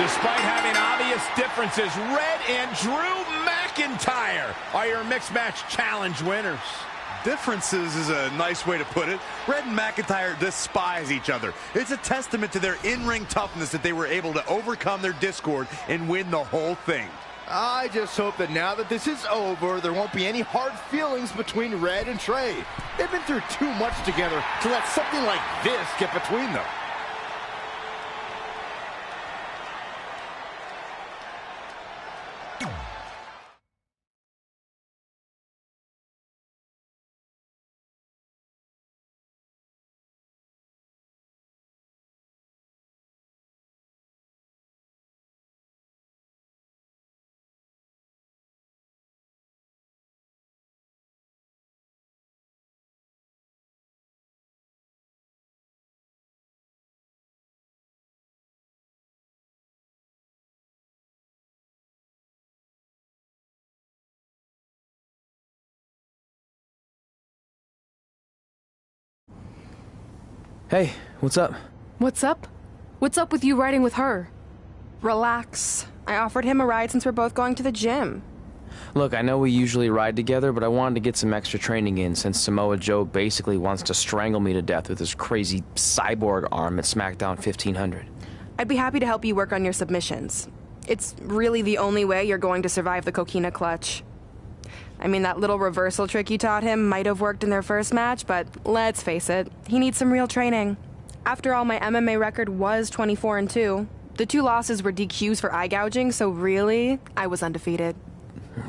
C: Despite having obvious differences, Red and Drew McIntyre are your mixed match challenge winners.
B: Differences is a nice way to put it. Red and McIntyre despise each other. It's a testament to their in-ring toughness that they were able to overcome their discord and win the whole thing.
A: I just hope that now that this is over, there won't be any hard feelings between Red and Trey. They've been through too much together to let something like this get between them.
H: Hey, what's up?
F: What's up? What's up with you riding with her?
G: Relax. I offered him a ride since we're both going to the gym.
H: Look, I know we usually ride together, but I wanted to get some extra training in since Samoa Joe basically wants to strangle me to death with his crazy cyborg arm at SmackDown 1500.
G: I'd be happy to help you work on your submissions. It's really the only way you're going to survive the coquina clutch. I mean, that little reversal trick you taught him might have worked in their first match, but let's face it, he needs some real training. After all, my MMA record was 24-2. The 2 losses were DQs for eye gouging, so really, I was undefeated.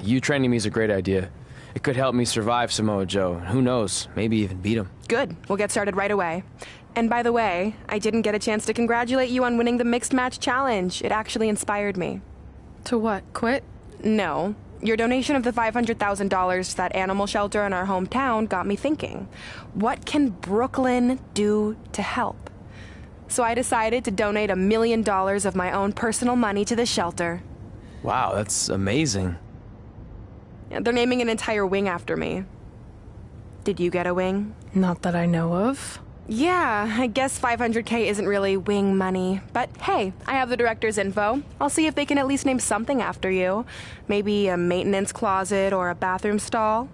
H: You training me is a great idea. It could help me survive Samoa Joe. Who knows, maybe even beat him.
G: Good. We'll get started right away. And by the way, I didn't get a chance to congratulate you on winning the Mixed Match Challenge. It actually inspired me.
F: To what, quit?
G: No. Your donation of the $500,000 to that animal shelter in our hometown got me thinking. What can Brooklyn do to help? So I decided to donate $1 million of my own personal money to the shelter.
H: Wow, that's amazing.
G: They're naming an entire wing after me. Did you get a wing?
F: Not that I know of.
G: Yeah, I guess $500K isn't really wing money. But hey, I have the director's info. I'll see if they can at least name something after you. Maybe a maintenance closet or a bathroom stall.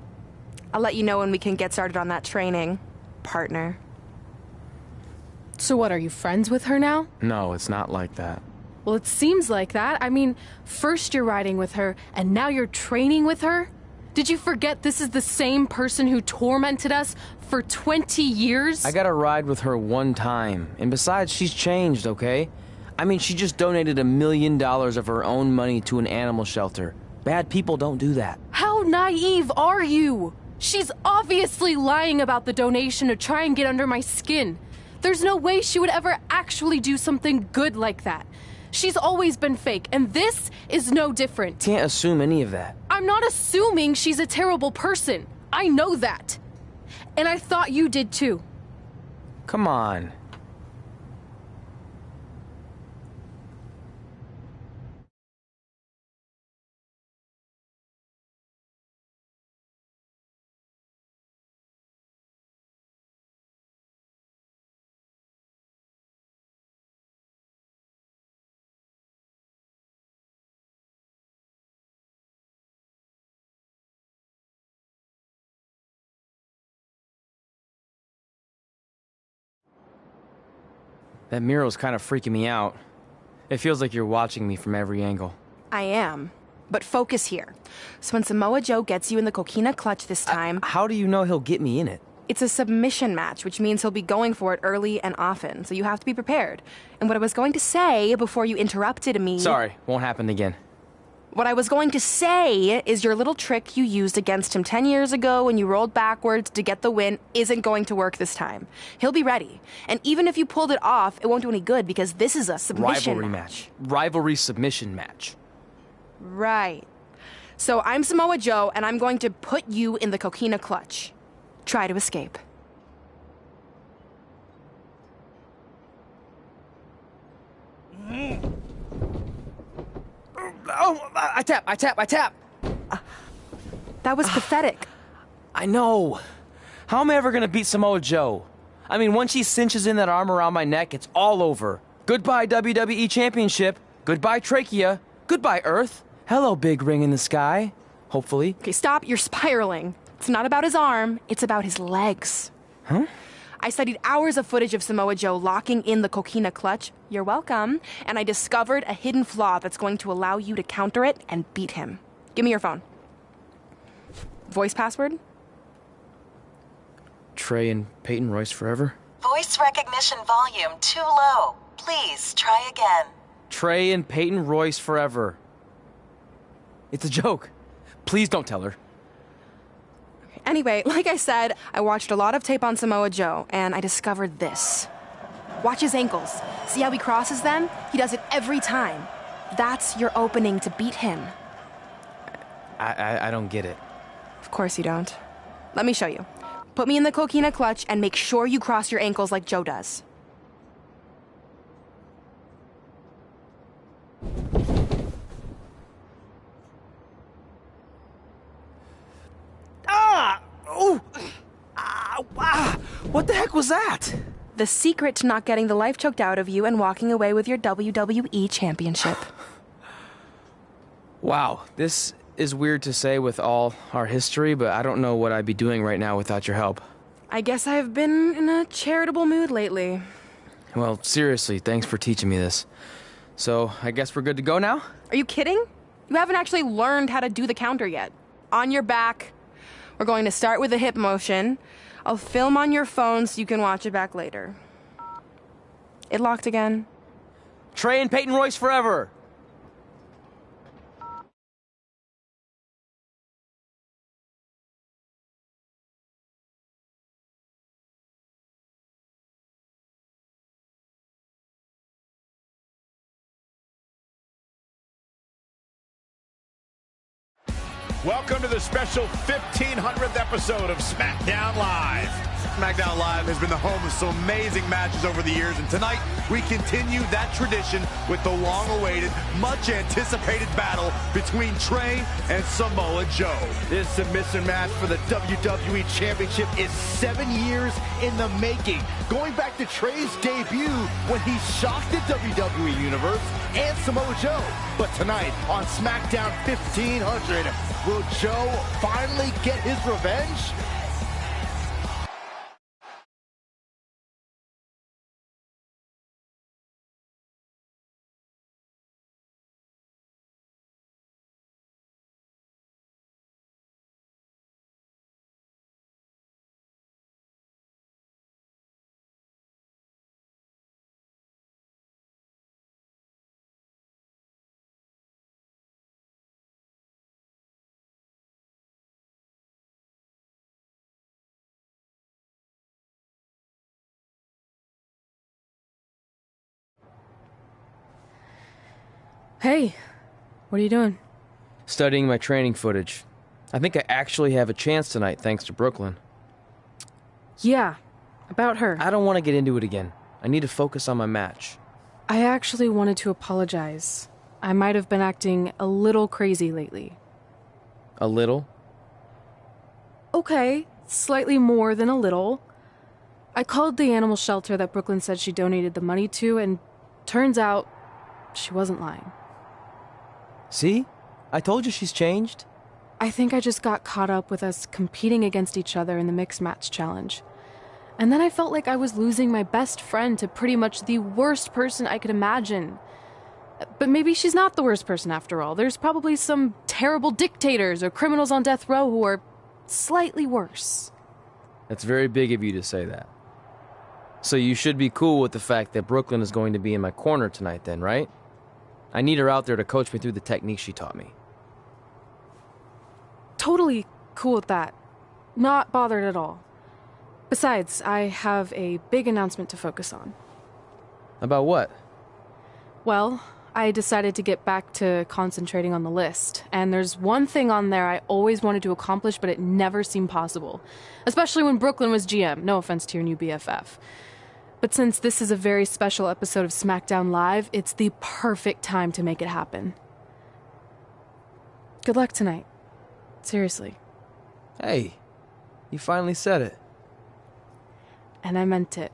G: I'll let you know when we can get started on that training, partner.
F: So what, are you friends with her now?
H: No, it's not like that.
F: Well, it seems like that. I mean, first you're riding with her, and now you're training with her? Did you forget this is the same person who tormented us for 20 years?
H: I got a ride with her one time, and besides, she's changed, okay? I mean, she just donated $1 million of her own money to an animal shelter. Bad people don't do that.
F: How naive are you? She's obviously lying about the donation to try and get under my skin. There's no way she would ever actually do something good like that. She's always been fake, and this is no different.
H: Can't assume any of that.
F: I'm not assuming she's a terrible person. I know that. And I thought you did too.
H: Come on. That mural's kind of freaking me out. It feels like you're watching me from every angle.
G: I am. But focus here. So when Samoa Joe gets you in the coquina clutch this time...
H: How do you know he'll get me in it?
G: It's a submission match, which means he'll be going for it early and often, so you have to be prepared. And what I was going to say before you interrupted me...
H: Sorry, won't happen again.
G: What I was going to say is your little trick you used against him 10 years ago when you rolled backwards to get the win isn't going to work this time. He'll be ready. And even if you pulled it off, it won't do any good because this is a submission
H: Rivalry match. Rivalry submission match.
G: Right. So I'm Samoa Joe, and I'm going to put you in the coquina clutch. Try to escape.
H: Oh, I tap.
G: That was pathetic.
H: I know. How am I ever gonna beat Samoa Joe? I mean, once she cinches in that arm around my neck, it's all over. Goodbye, WWE Championship. Goodbye, Trachea. Goodbye, Earth. Hello, big ring in the sky. Hopefully.
G: Okay, stop. You're spiraling. It's not about his arm. It's about his legs.
H: Huh?
G: I studied hours of footage of Samoa Joe locking in the coquina clutch. You're welcome. And I discovered a hidden flaw that's going to allow you to counter it and beat him. Give me your phone. Voice password?
H: Trey and Peyton Royce forever?
N: Voice recognition volume too low. Please try again.
H: Trey and Peyton Royce forever. It's a joke. Please don't tell her.
G: Anyway, like I said, I watched a lot of tape on Samoa Joe, and I discovered this. Watch his ankles. See how he crosses them? He does it every time. That's your opening to beat him.
H: I don't get it.
G: Of course you don't. Let me show you. Put me in the coquina clutch and make sure you cross your ankles like Joe does.
H: What the heck was that?
G: The secret to not getting the life choked out of you and walking away with your WWE Championship.
H: Wow, this is weird to say with all our history, but I don't know what I'd be doing right now without your help.
G: I guess I've been in a charitable mood lately.
H: Well, seriously, thanks for teaching me this. So, I guess we're good to go now?
G: Are you kidding? You haven't actually learned how to do the counter yet. On your back. We're going to start with a hip motion. I'll film on your phone so you can watch it back later. It locked again.
H: Trey and Peyton Royce forever!
C: Welcome to the special 1500th episode of SmackDown Live.
B: SmackDown Live has been the home of some amazing matches over the years, and tonight we continue that tradition with the long-awaited, much-anticipated battle between Trey and Samoa Joe.
A: This submission match for the WWE Championship is 7 years in the making. going back to Trey's debut when he shocked the WWE Universe and Samoa Joe. But tonight on SmackDown 1500, will Joe finally get his revenge?
F: Hey, what are you doing?
H: Studying my training footage. I think I actually have a chance tonight thanks to Brooklyn.
F: Yeah, about her.
H: I don't want to get into it again. I need to focus on my match.
F: I actually wanted to apologize. I might have been acting a little crazy lately.
H: A little?
F: Okay, slightly more than a little. I called the animal shelter that Brooklyn said she donated the money to, and turns out she wasn't lying.
H: See? I told you she's changed.
F: I think I just got caught up with us competing against each other in the mixed match challenge. And then I felt like I was losing my best friend to pretty much the worst person I could imagine. But maybe she's not the worst person after all. There's probably some terrible dictators or criminals on death row who are slightly worse.
H: That's very big of you to say that. So you should be cool with the fact that Brooklyn is going to be in my corner tonight then, right? I need her out there to coach me through the technique she taught me.
F: Totally cool with that. Not bothered at all. Besides, I have a big announcement to focus on.
H: About what?
F: Well, I decided to get back to concentrating on the list, and there's one thing on there I always wanted to accomplish, but it never seemed possible. Especially when Brooklyn was GM, no offense to your new BFF. But since this is a very special episode of SmackDown Live, it's the perfect time to make it happen. Good luck tonight. Seriously.
H: Hey, you finally said it.
F: And I meant it.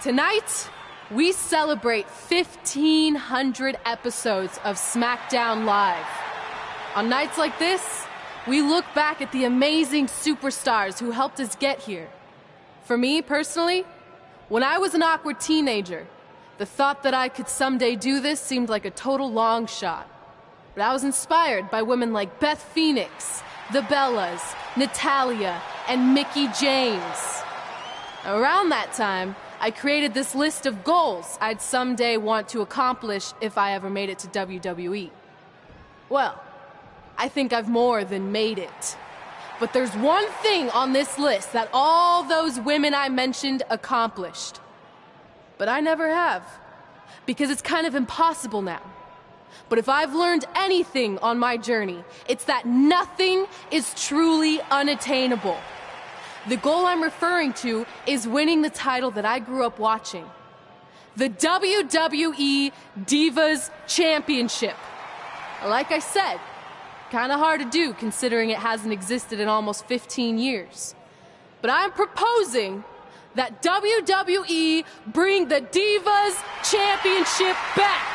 F: Tonight, we celebrate 1,500 episodes of SmackDown Live. On nights like this, we look back at the amazing superstars who helped us get here. For me, personally, when I was an awkward teenager, the thought that I could someday do this seemed like a total long shot. But I was inspired by women like Beth Phoenix, the Bellas, Natalia, and Mickie James. Around that time, I created this list of goals I'd someday want to accomplish if I ever made it to WWE. Well, I think I've more than made it. But there's one thing on this list that all those women I mentioned accomplished. But I never have, because it's kind of impossible now. But if I've learned anything on my journey, it's that nothing is truly unattainable. The goal I'm referring to is winning the title that I grew up watching. The WWE Divas Championship. Like I said, kind of hard to do considering it hasn't existed in almost 15 years. But I'm proposing that WWE bring the Divas Championship back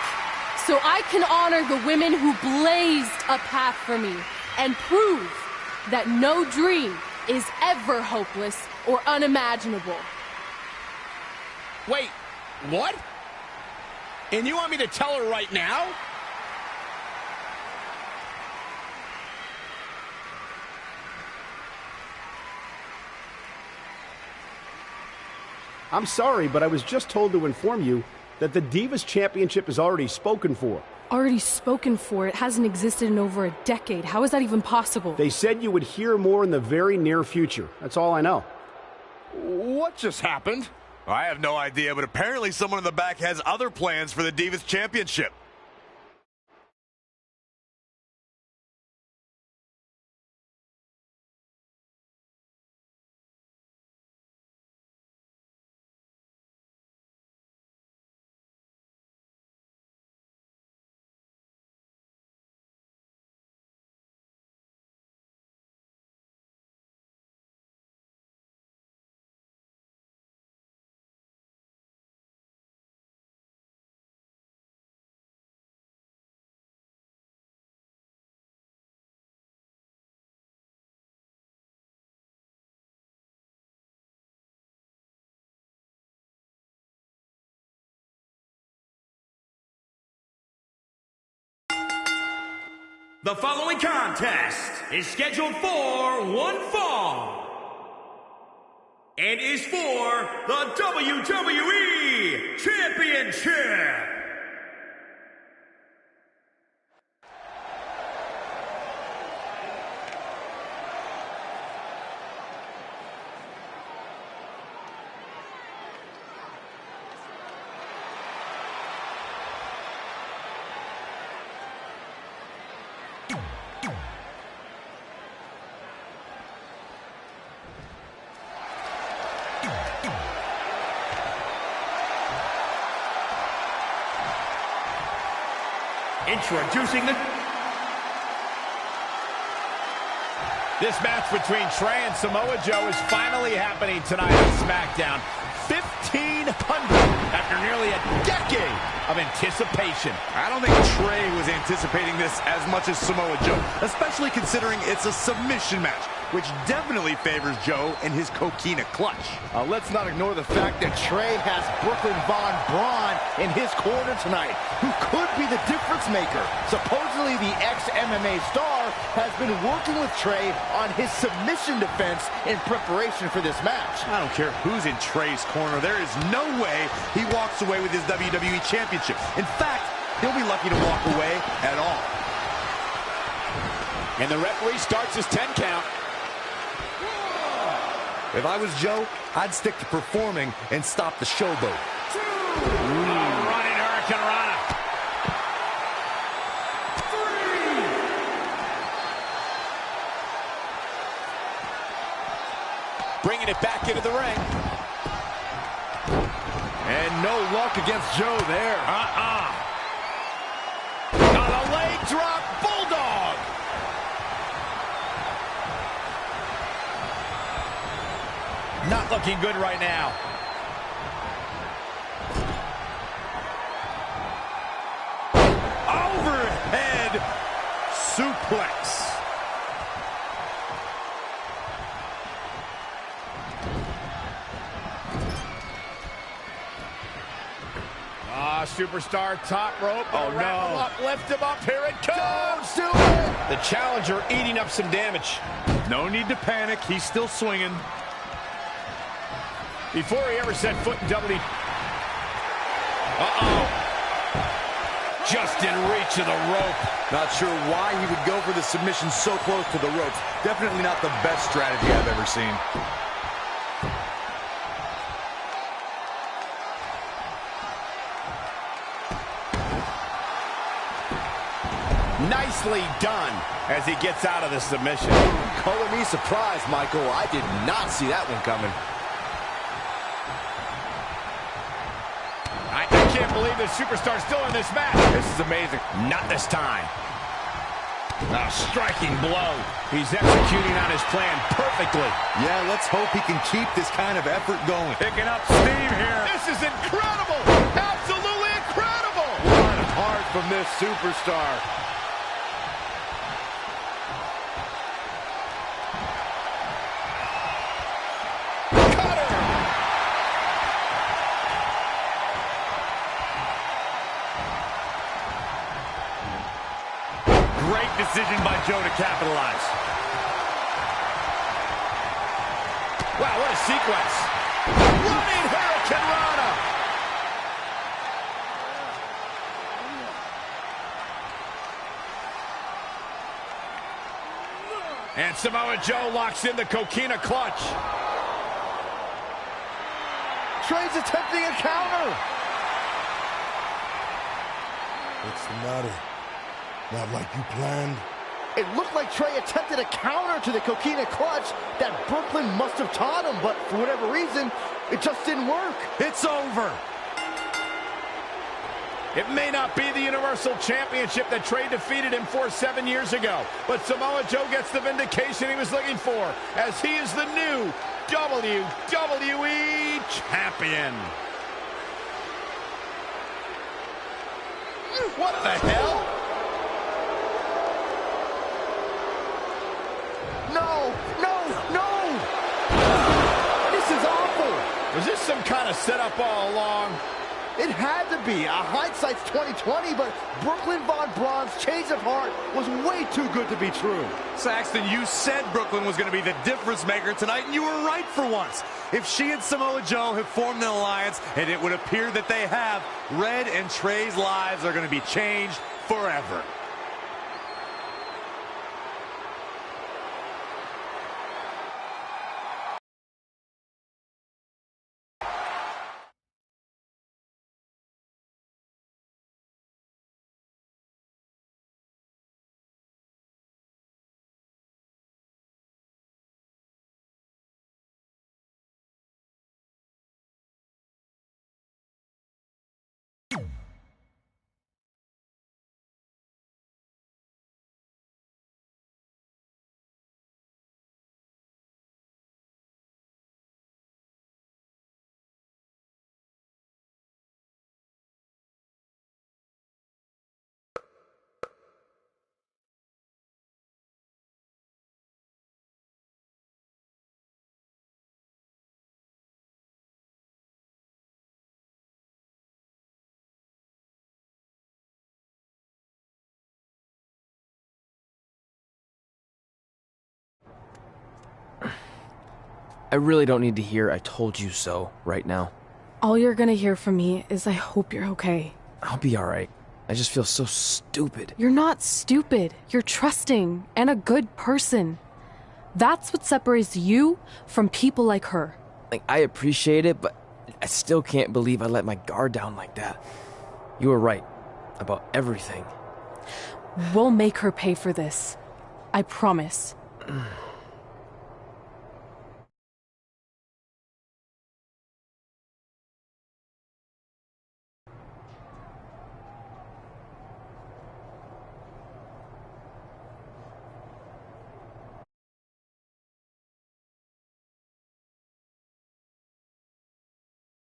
F: so I can honor the women who blazed a path for me and prove that no dream is ever hopeless or unimaginable.
C: Wait, what? And you want me to tell her right now?
O: I'm sorry, but I was just told to inform you that the Divas Championship is already spoken for.
F: Already spoken for? It hasn't existed in over a decade. How is that even possible?
O: They said you would hear more in the very near future. That's all I know.
A: What just happened?
B: I have no idea, but apparently someone in the back has other plans for the Divas Championship.
D: The following contest is scheduled for one fall and is for the WWE Championship. Introducing
C: This match between Trey and Samoa Joe is finally happening tonight on SmackDown. 1,500 after nearly a decade of anticipation.
B: I don't think Trey was anticipating this as much as Samoa Joe, especially considering it's a submission match, which definitely favors Joe and his coquina clutch.
A: Let's not ignore the fact that Trey has Brooklyn Von Braun in his corner tonight, who could be the difference maker. Supposedly, the ex-MMA star has been working with Trey on his submission defense in preparation for this match.
B: I don't care who's in Trey's corner. There is no way he walks away with his WWE Championship. In fact, he'll be lucky to walk away at all.
C: And the referee starts his 10 count.
B: If I was Joe, I'd stick to performing and stop the showboat.
C: Running Hurricane Rana. Bringing it back into the ring.
A: And no luck against Joe there.
C: On a leg drop, Bulldog. Not looking good right now.
B: Overhead suplex.
C: Superstar top rope.
A: Oh, no.
C: Wrap him up, lift him up. Here it comes.
A: Don't do it.
C: The challenger eating up some damage.
B: No need to panic. He's still swinging.
C: Before he ever set foot in WWE. Just in reach of the rope.
B: Not sure why he would go for the submission so close to the ropes. Definitely not the best strategy I've ever seen.
C: Nicely done as he gets out of the submission.
A: Color me surprised, Michael. I did not see that one coming.
C: I can't believe this superstar's still in this match. This is amazing. Not this time. A striking blow. He's executing on his plan perfectly.
B: Yeah, let's hope he can keep this kind of effort going.
C: Picking up steam here. This is incredible. Absolutely incredible.
A: One heart from this superstar.
C: Great decision by Joe to capitalize. Wow, what a sequence. Running Hurricane Rana. And Samoa Joe locks in the coquina clutch.
A: Trey's attempting a counter.
J: What's the matter? Not like you planned?
A: It looked like Trey attempted a counter to the coquina clutch that Brooklyn must have taught him, but for whatever reason, it just didn't work.
B: It's over.
C: It may not be the Universal Championship that Trey defeated him for 7 years ago, but Samoa Joe gets the vindication he was looking for, as he is the new WWE Champion. What the hell?
A: No! This is awful!
C: Was this some kind of setup all along?
A: It had to be. Hindsight's 20/20, but Brooklyn Von Braun's change of heart was way too good to be true.
B: Saxton, you said Brooklyn was going to be the difference maker tonight, and you were right for once. If she and Samoa Joe have formed an alliance, and it would appear that they have, Red and Trey's lives are going to be changed forever.
H: I really don't need to hear "I told you so" right now.
F: All you're gonna hear from me is I hope you're okay.
H: I'll be alright. I just feel so stupid.
F: You're not stupid. You're trusting and a good person. That's what separates you from people like her.
H: Like, I appreciate it, but I still can't believe I let my guard down like that. You were right about everything.
F: We'll make her pay for this. I promise.